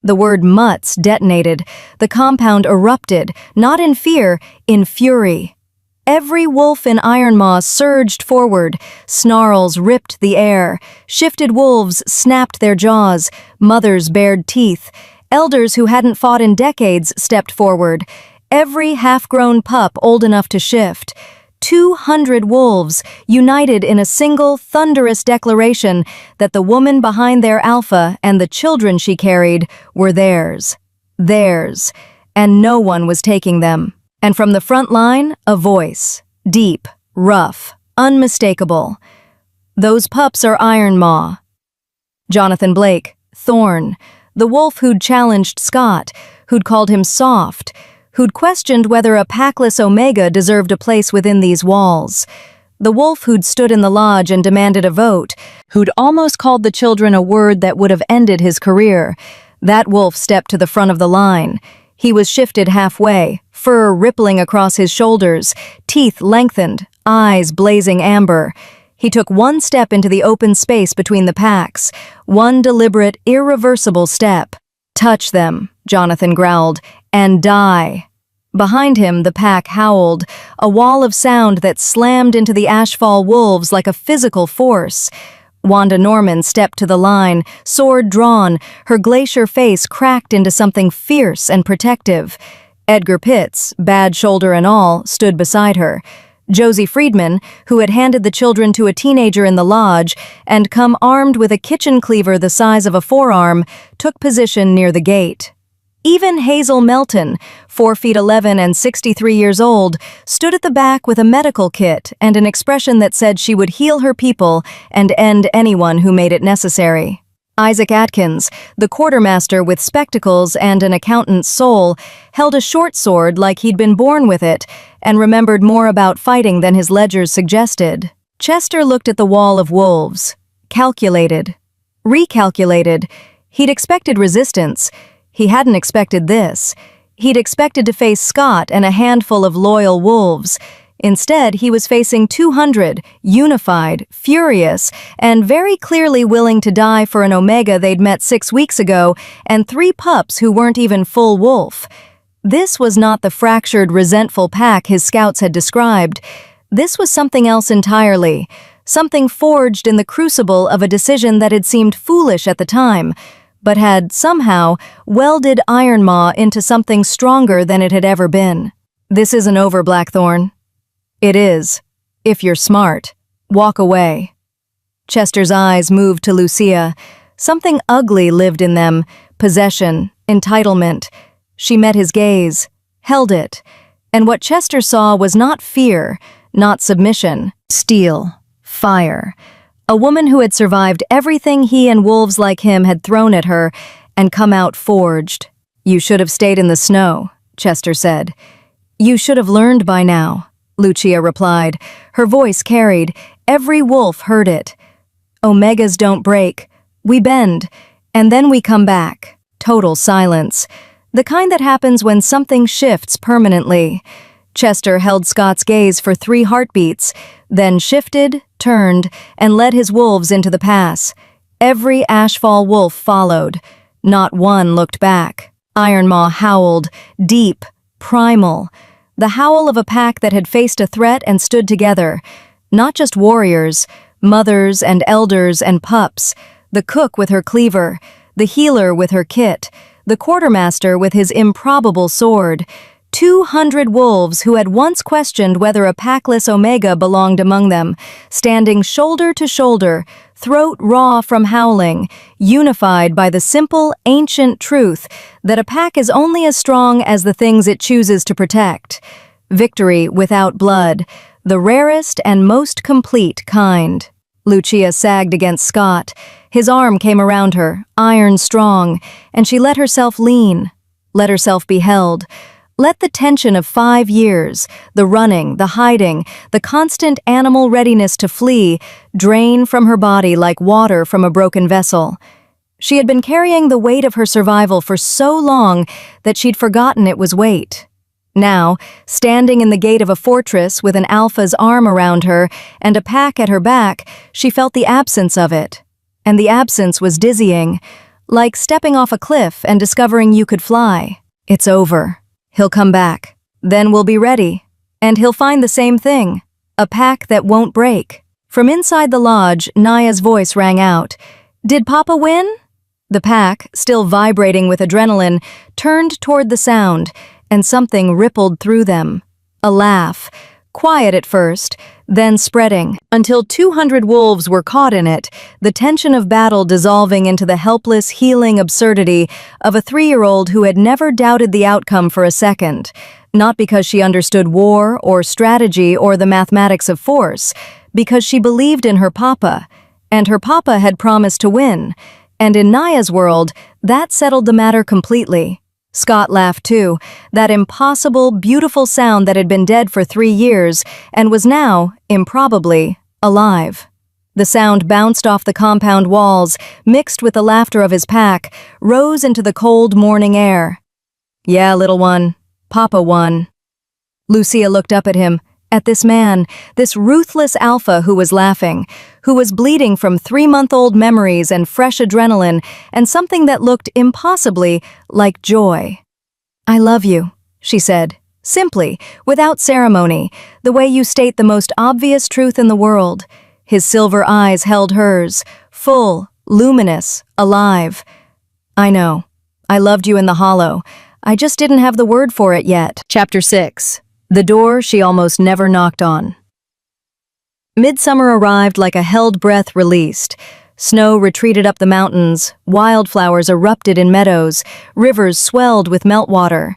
The word mutts detonated. The compound erupted, not in fear, in fury. Every wolf in Iron Maw surged forward. Snarls ripped the air. Shifted wolves snapped their jaws. Mothers bared teeth. Elders who hadn't fought in decades stepped forward. Every half-grown pup old enough to shift. 200 wolves united in a single thunderous declaration that the woman behind their alpha and the children she carried were theirs. Theirs. And no one was taking them. And from the front line, a voice. Deep, rough, unmistakable. "Those pups are Iron Maw." Jonathan Blake, Thorn. The wolf who'd challenged Scott, who'd called him soft, who'd questioned whether a packless Omega deserved a place within these walls. The wolf who'd stood in the lodge and demanded a vote, who'd almost called the children a word that would have ended his career. That wolf stepped to the front of the line. He was shifted halfway, fur rippling across his shoulders, teeth lengthened, eyes blazing amber. He took one step into the open space between the packs, one deliberate, irreversible step. "Touch them," Jonathan growled, "and die." Behind him, the pack howled, a wall of sound that slammed into the Ashfall wolves like a physical force. Wanda Norman stepped to the line, sword drawn, her glacier face cracked into something fierce and protective. Edgar Pitts, bad shoulder and all, stood beside her. Josie Friedman, who had handed the children to a teenager in the lodge and come armed with a kitchen cleaver the size of a forearm, took position near the gate. Even Hazel Melton, 4 feet 11 and 63 years old, stood at the back with a medical kit and an expression that said she would heal her people and end anyone who made it necessary. Isaac Atkins, the quartermaster with spectacles and an accountant's soul, held a short sword like he'd been born with it and remembered more about fighting than his ledgers suggested. Chester looked at the wall of wolves. Calculated. Recalculated. He'd expected resistance. He hadn't expected this. He'd expected to face Scott and a handful of loyal wolves. Instead, he was facing 200, unified, furious, and very clearly willing to die for an Omega they'd met 6 weeks ago and 3 pups who weren't even full wolf. This was not the fractured, resentful pack his scouts had described. This was something else entirely, something forged in the crucible of a decision that had seemed foolish at the time, but had, somehow, welded Ironmaw into something stronger than it had ever been. "This isn't over, Blackthorn." "It is. If you're smart. Walk away." Chester's eyes moved to Lucia. Something ugly lived in them, possession, entitlement. She met his gaze, held it, and what Chester saw was not fear, not submission, steel, fire. A woman who had survived everything he and wolves like him had thrown at her and come out forged. "You should have stayed in the snow," Chester said. "You should have learned by now," Lucia replied. Her voice carried. Every wolf heard it. "Omegas don't break. We bend, and then we come back." Total silence. The kind that happens when something shifts permanently. Chester held Scott's gaze for 3 heartbeats, then shifted, turned, and led his wolves into the pass. Every Ashfall wolf followed. Not one looked back. Ironmaw howled, deep, primal. The howl of a pack that had faced a threat and stood together. Not just warriors, mothers and elders and pups. The cook with her cleaver, the healer with her kit, the quartermaster with his improbable sword. 200 wolves who had once questioned whether a packless Omega belonged among them, standing shoulder to shoulder, throat raw from howling, unified by the simple, ancient truth that a pack is only as strong as the things it chooses to protect. Victory without blood, the rarest and most complete kind. Lucia sagged against Scott. His arm came around her, iron strong, and she let herself lean, let herself be held. Let the tension of 5 years, the running, the hiding, the constant animal readiness to flee, drain from her body like water from a broken vessel. She had been carrying the weight of her survival for so long that she'd forgotten it was weight. Now, standing in the gate of a fortress with an alpha's arm around her and a pack at her back, she felt the absence of it. And the absence was dizzying, like stepping off a cliff and discovering you could fly. It's over. He'll come back. Then we'll be ready. And he'll find the same thing. A pack that won't break. From inside the lodge, Naya's voice rang out. "Did Papa win?" The pack, still vibrating with adrenaline, turned toward the sound, and something rippled through them. A laugh. Quiet at first, then spreading, until 200 wolves were caught in it, the tension of battle dissolving into the helpless, healing absurdity of a 3-year-old who had never doubted the outcome for a second, not because she understood war or strategy or the mathematics of force, because she believed in her papa, and her papa had promised to win, and in Naya's world, That settled the matter completely. Scott laughed too, that impossible, beautiful sound that had been dead for 3 years and was now, improbably, alive. The sound bounced off the compound walls, mixed with the laughter of his pack, rose into the cold morning air. "Yeah, little one. Papa won." Lucia looked up at him, at this man, this ruthless alpha who was laughing, who was bleeding from 3-month-old memories and fresh adrenaline and something that looked impossibly like joy. "I love you," she said, simply, without ceremony, the way you state the most obvious truth in the world. His silver eyes held hers, full, luminous, alive. "I know. I loved you in the hollow. I just didn't have the word for it yet." Chapter 6. The door she almost never knocked on. Midsummer arrived like a held breath released. Snow retreated up the mountains, wildflowers erupted in meadows, rivers swelled with meltwater.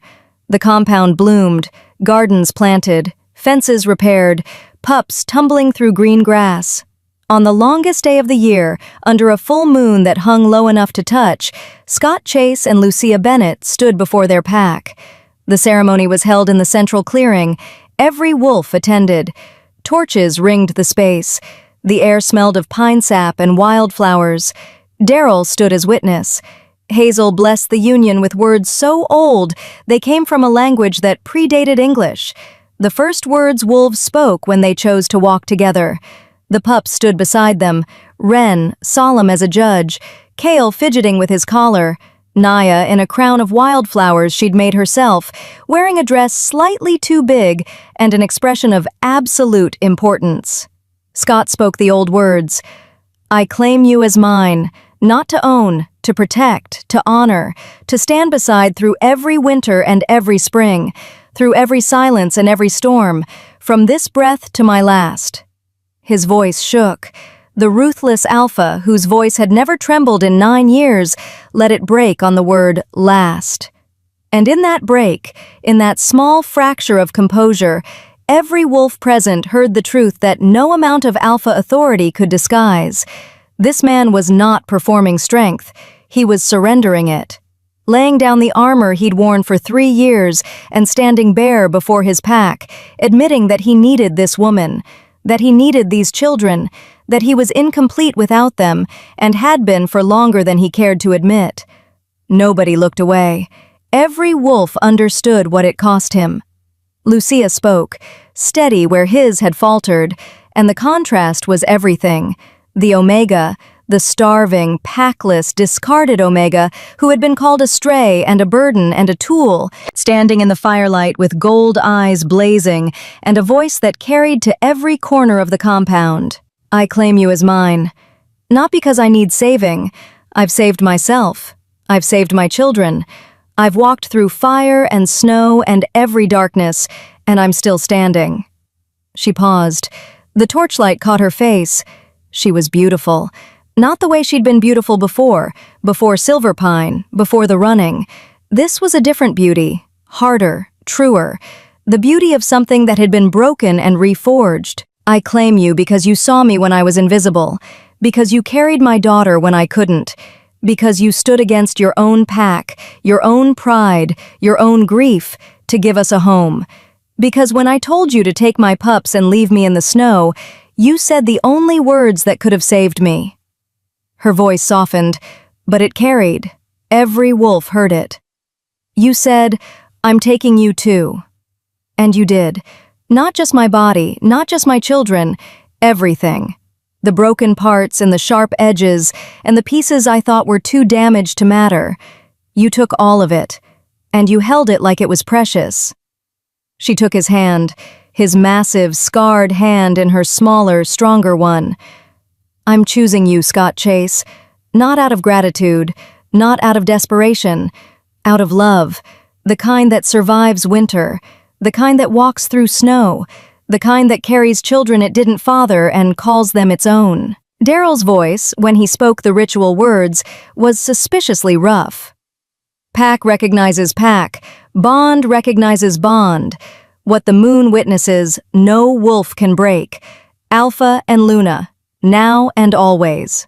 The compound bloomed, gardens planted, fences repaired, pups tumbling through green grass. On the longest day of the year, under a full moon that hung low enough to touch, Scott Chase and Lucia Bennett stood before their pack. The ceremony was held in the central clearing. Every wolf attended. Torches ringed the space. The air smelled of pine sap and wildflowers. Daryl stood as witness. Hazel blessed the union with words so old they came from a language that predated English. The first words wolves spoke when they chose to walk together. The pups stood beside them, Wren solemn as a judge, Kale fidgeting with his collar, Naya in a crown of wildflowers she'd made herself, wearing a dress slightly too big and an expression of absolute importance. Scott spoke the old words, "I claim you as mine, not to own, to protect, to honor, to stand beside through every winter and every spring, through every silence and every storm, from this breath to my last." His voice shook. The ruthless alpha, whose voice had never trembled in 9 years, let it break on the word last. And in that break, in that small fracture of composure, every wolf present heard the truth that no amount of alpha authority could disguise. This man was not performing strength. He was surrendering it. Laying down the armor he'd worn for 3 years and standing bare before his pack, admitting that he needed this woman, that he needed these children, that he was incomplete without them, and had been for longer than he cared to admit. Nobody looked away. Every wolf understood what it cost him. Lucia spoke, steady where his had faltered, and the contrast was everything. The Omega, the starving, packless, discarded Omega, who had been called a stray and a burden and a tool, standing in the firelight with gold eyes blazing and a voice that carried to every corner of the compound. "I claim you as mine. Not because I need saving. I've saved myself. I've saved my children. I've walked through fire and snow and every darkness, and I'm still standing." She paused. The torchlight caught her face. She was beautiful. Not the way she'd been beautiful before Silver Pine, before the running. This was a different beauty, harder, truer, the beauty of something that had been broken and reforged. "I claim you because you saw me when I was invisible, because you carried my daughter when I couldn't, because you stood against your own pack, your own pride, your own grief, to give us a home. Because when I told you to take my pups and leave me in the snow, you said the only words that could have saved me." Her voice softened, but it carried. Every wolf heard it. "You said, 'I'm taking you too.' And you did. Not just my body, not just my children, everything. The broken parts and the sharp edges and the pieces I thought were too damaged to matter. You took all of it, and you held it like it was precious." She took his hand, his massive, scarred hand in her smaller, stronger one. "I'm choosing you, Scott Chase, not out of gratitude, not out of desperation, out of love, the kind that survives winter, the kind that walks through snow, the kind that carries children it didn't father and calls them its own." Daryl's voice, when he spoke the ritual words, was suspiciously rough. "Pack recognizes pack, bond recognizes bond. What the moon witnesses, no wolf can break. Alpha and Luna, now and always."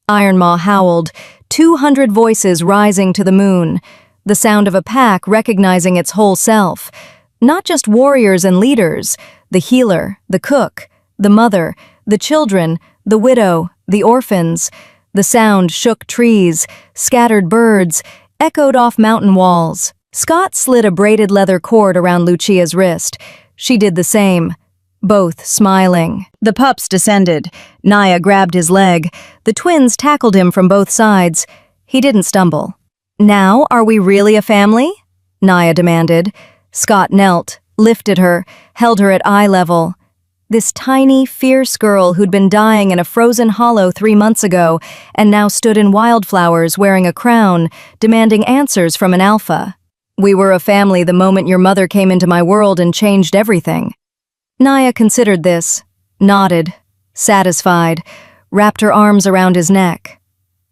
Ironmaw howled, 200 voices rising to the moon, the sound of a pack recognizing its whole self. Not just warriors and leaders, the healer, the cook, the mother, the children, the widow, the orphans. The sound shook trees, scattered birds, echoed off mountain walls. Scott slid a braided leather cord around Lucia's wrist. She did the same, both smiling. The pups descended. Naya grabbed his leg. The twins tackled him from both sides. He didn't stumble. "Now, are we really a family?" Naya demanded. Scott knelt, lifted her, held her at eye level. This tiny, fierce girl who'd been dying in a frozen hollow 3 months ago and now stood in wildflowers wearing a crown, demanding answers from an alpha. "We were a family the moment your mother came into my world and changed everything." Naya considered this, nodded, satisfied, wrapped her arms around his neck.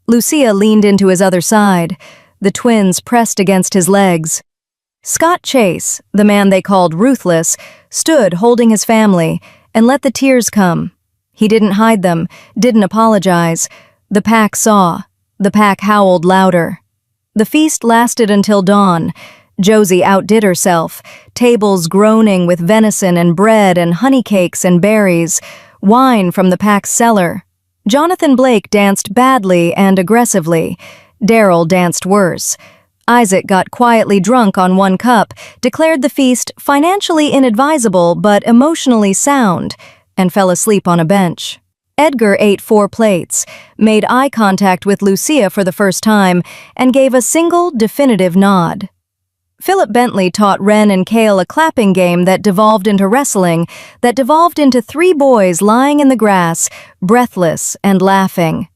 Lucia leaned into his other side. The twins pressed against his legs. Scott Chase, the man they called Ruthless, stood holding his family and let the tears come. He didn't hide them, didn't apologize. The pack saw. The pack howled louder. The feast lasted until dawn. Josie outdid herself, tables groaning with venison and bread and honey cakes and berries, wine from the pack's cellar. Jonathan Blake danced badly and aggressively. Daryl danced worse. Isaac got quietly drunk on 1 cup, declared the feast financially inadvisable but emotionally sound, and fell asleep on a bench. Edgar ate 4 plates, made eye contact with Lucia for the first time, and gave a single, definitive nod. Philip Bentley taught Ren and Cale a clapping game that devolved into wrestling, that devolved into 3 boys lying in the grass, breathless and laughing.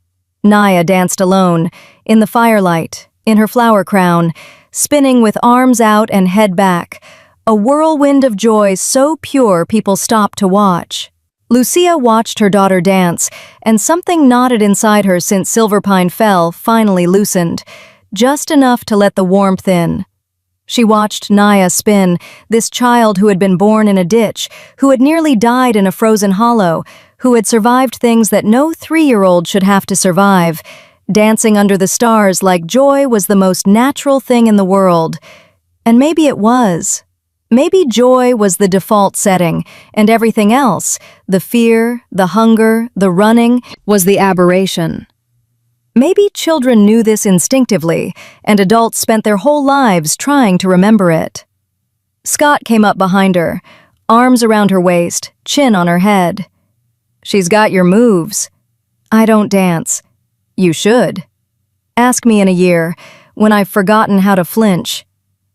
Naya danced alone, in the firelight, in her flower crown, spinning with arms out and head back, a whirlwind of joy so pure people stopped to watch. Lucia watched her daughter dance, and something knotted inside her since Silverpine fell finally loosened, just enough to let the warmth in. She watched Naya spin, this child who had been born in a ditch, who had nearly died in a frozen hollow, who had survived things that no 3-year-old should have to survive, dancing under the stars like joy was the most natural thing in the world. And maybe it was. Maybe joy was the default setting, and everything else, the fear, the hunger, the running, was the aberration. Maybe children knew this instinctively, and adults spent their whole lives trying to remember it. Scott came up behind her, arms around her waist, chin on her head. "She's got your moves." "I don't dance." "You should. Ask me in a year, when I've forgotten how to flinch."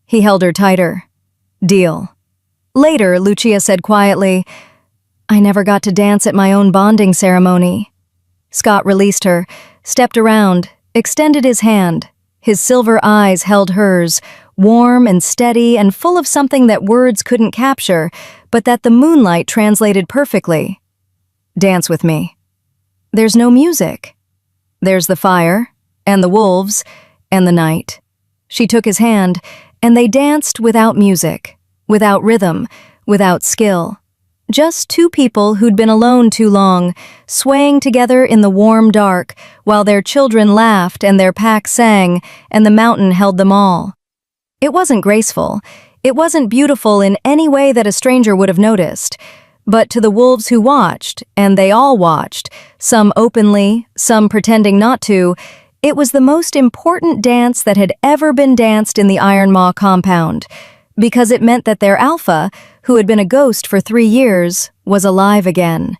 He held her tighter. "Deal." Later, Lucia said quietly, "I never got to dance at my own bonding ceremony." Scott released her, stepped around, extended his hand. His silver eyes held hers, warm and steady and full of something that words couldn't capture, but that the moonlight translated perfectly. "Dance with me." "There's no music." "There's the fire, and the wolves, and the night." She took his hand, and they danced without music, without rhythm, without skill. Just 2 people who'd been alone too long, swaying together in the warm dark, while their children laughed and their pack sang, and the mountain held them all. It wasn't graceful. It wasn't beautiful in any way that a stranger would have noticed. But to the wolves who watched, and they all watched, some openly, some pretending not to, it was the most important dance that had ever been danced in the Iron Maw compound, because it meant that their alpha, who had been a ghost for 3 years, was alive again.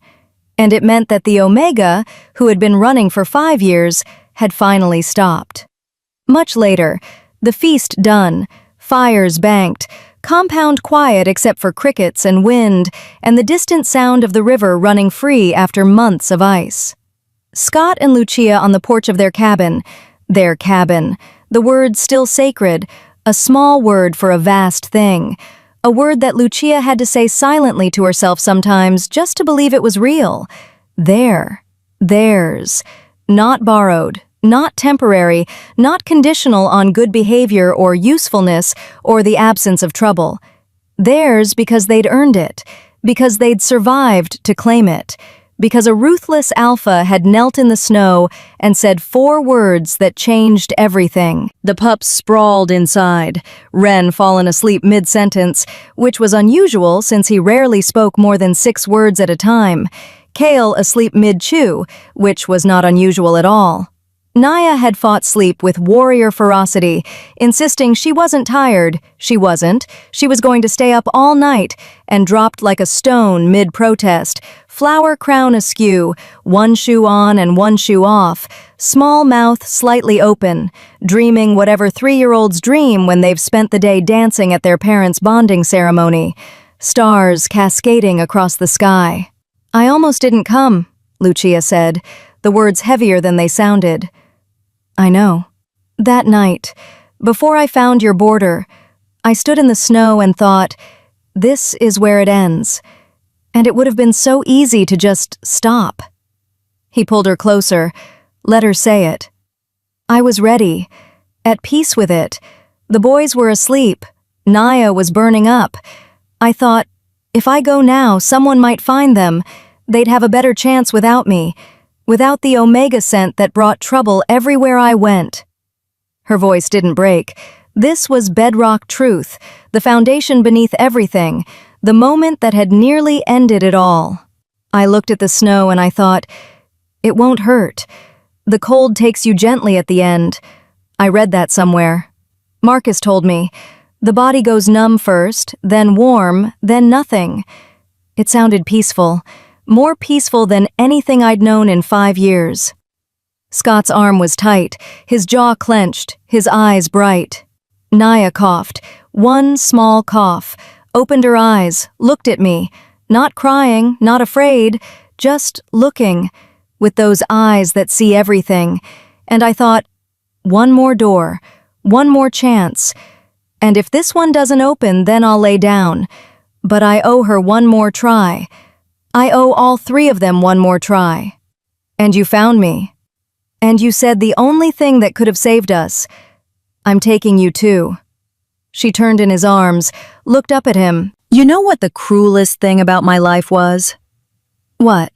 And it meant that the Omega, who had been running for 5 years, had finally stopped. Much later, the feast done, fires banked, compound quiet except for crickets and wind, and the distant sound of the river running free after months of ice. Scott and Lucia on the porch of their cabin, the word still sacred, a small word for a vast thing, a word that Lucia had to say silently to herself sometimes just to believe it was real. Theirs, not borrowed, not temporary, not conditional on good behavior or usefulness or the absence of trouble. Theirs because they'd earned it, because they'd survived to claim it, Because a ruthless alpha had knelt in the snow and said 4 words that changed everything. The pups sprawled inside, Ren fallen asleep mid-sentence, which was unusual since he rarely spoke more than 6 words at a time. Kale asleep mid-chew, which was not unusual at all. Naya had fought sleep with warrior ferocity, insisting she wasn't tired. She wasn't. She was going to stay up all night, and dropped like a stone mid-protest, flower crown askew, 1 shoe on and 1 shoe off, small mouth slightly open, dreaming whatever 3-year-olds dream when they've spent the day dancing at their parents' bonding ceremony. Stars cascading across the sky. "I almost didn't come," Lucia said, the words heavier than they sounded. "I know. That night, before I found your border, I stood in the snow and thought, this is where it ends. And it would have been so easy to just stop." He pulled her closer, let her say it. "I was ready, at peace with it. The boys were asleep. Naya was burning up. I thought, if I go now, someone might find them. They'd have a better chance without me. Without the omega scent that brought trouble everywhere I went." Her voice didn't break. This was bedrock truth, the foundation beneath everything, the moment that had nearly ended it all. I looked at the snow and I thought, it won't hurt. The cold takes you gently at the end. I read that somewhere. Marcus told me, the body goes numb first, then warm, then nothing. It sounded peaceful. More peaceful than anything I'd known in 5 years. Scott's arm was tight, his jaw clenched, his eyes bright. Naya coughed, 1 small cough, opened her eyes, looked at me, not crying, not afraid, just looking, with those eyes that see everything. And I thought, 1 more door, 1 more chance, and if this one doesn't open, then I'll lay down. But I owe her 1 more try. I owe all 3 of them 1 more try. And you found me. And you said the only thing that could have saved us. I'm taking you too." She turned in his arms, looked up at him. "You know what the cruelest thing about my life was?" "What?"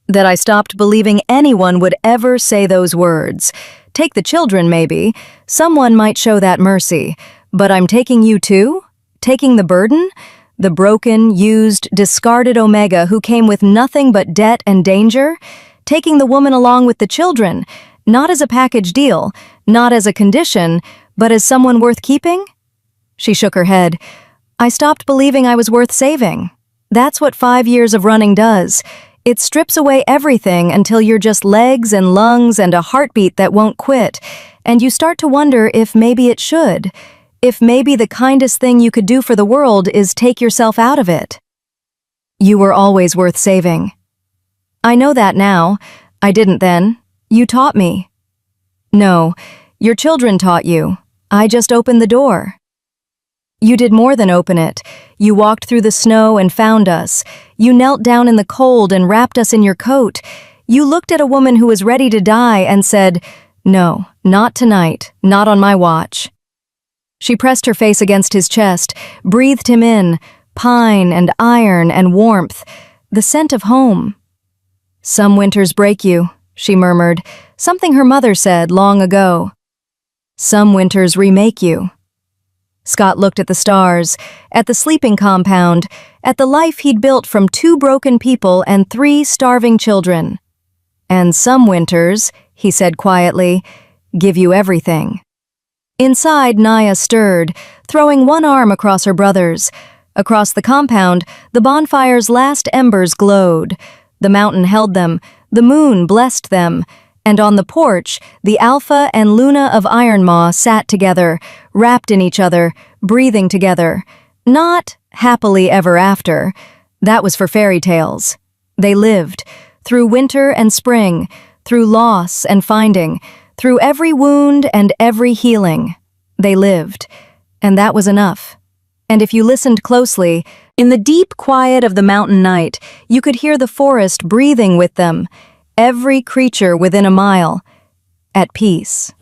"That I stopped believing anyone would ever say those words. Take the children, maybe. Someone might show that mercy. But I'm taking you too? Taking the burden? The broken, used, discarded Omega who came with nothing but debt and danger? Taking the woman along with the children, not as a package deal, not as a condition, but as someone worth keeping?" She shook her head. "I stopped believing I was worth saving. That's what 5 years of running does. It strips away everything until you're just legs and lungs and a heartbeat that won't quit, and you start to wonder if maybe it should. If maybe the kindest thing you could do for the world is take yourself out of it." "You were always worth saving." "I know that now. I didn't then. You taught me." "No, your children taught you. I just opened the door." "You did more than open it. You walked through the snow and found us. You knelt down in the cold and wrapped us in your coat. You looked at a woman who was ready to die and said, 'No, not tonight, not on my watch.'" She pressed her face against his chest, breathed him in, pine and iron and warmth, the scent of home. "Some winters break you," she murmured, something her mother said long ago. "Some winters remake you." Scott looked at the stars, at the sleeping compound, at the life he'd built from 2 broken people and 3 starving children. "And some winters," he said quietly, "give you everything." Inside, Naya stirred, throwing 1 arm across her brother's. Across the compound, the bonfire's last embers glowed. The mountain held them, the moon blessed them, and on the porch, the Alpha and Luna of Ironmaw sat together, wrapped in each other, breathing together. Not happily ever after. That was for fairy tales. They lived, through winter and spring, through loss and finding, through every wound and every healing. They lived, and that was enough. And if you listened closely, in the deep quiet of the mountain night, you could hear the forest breathing with them, every creature within a mile, at peace.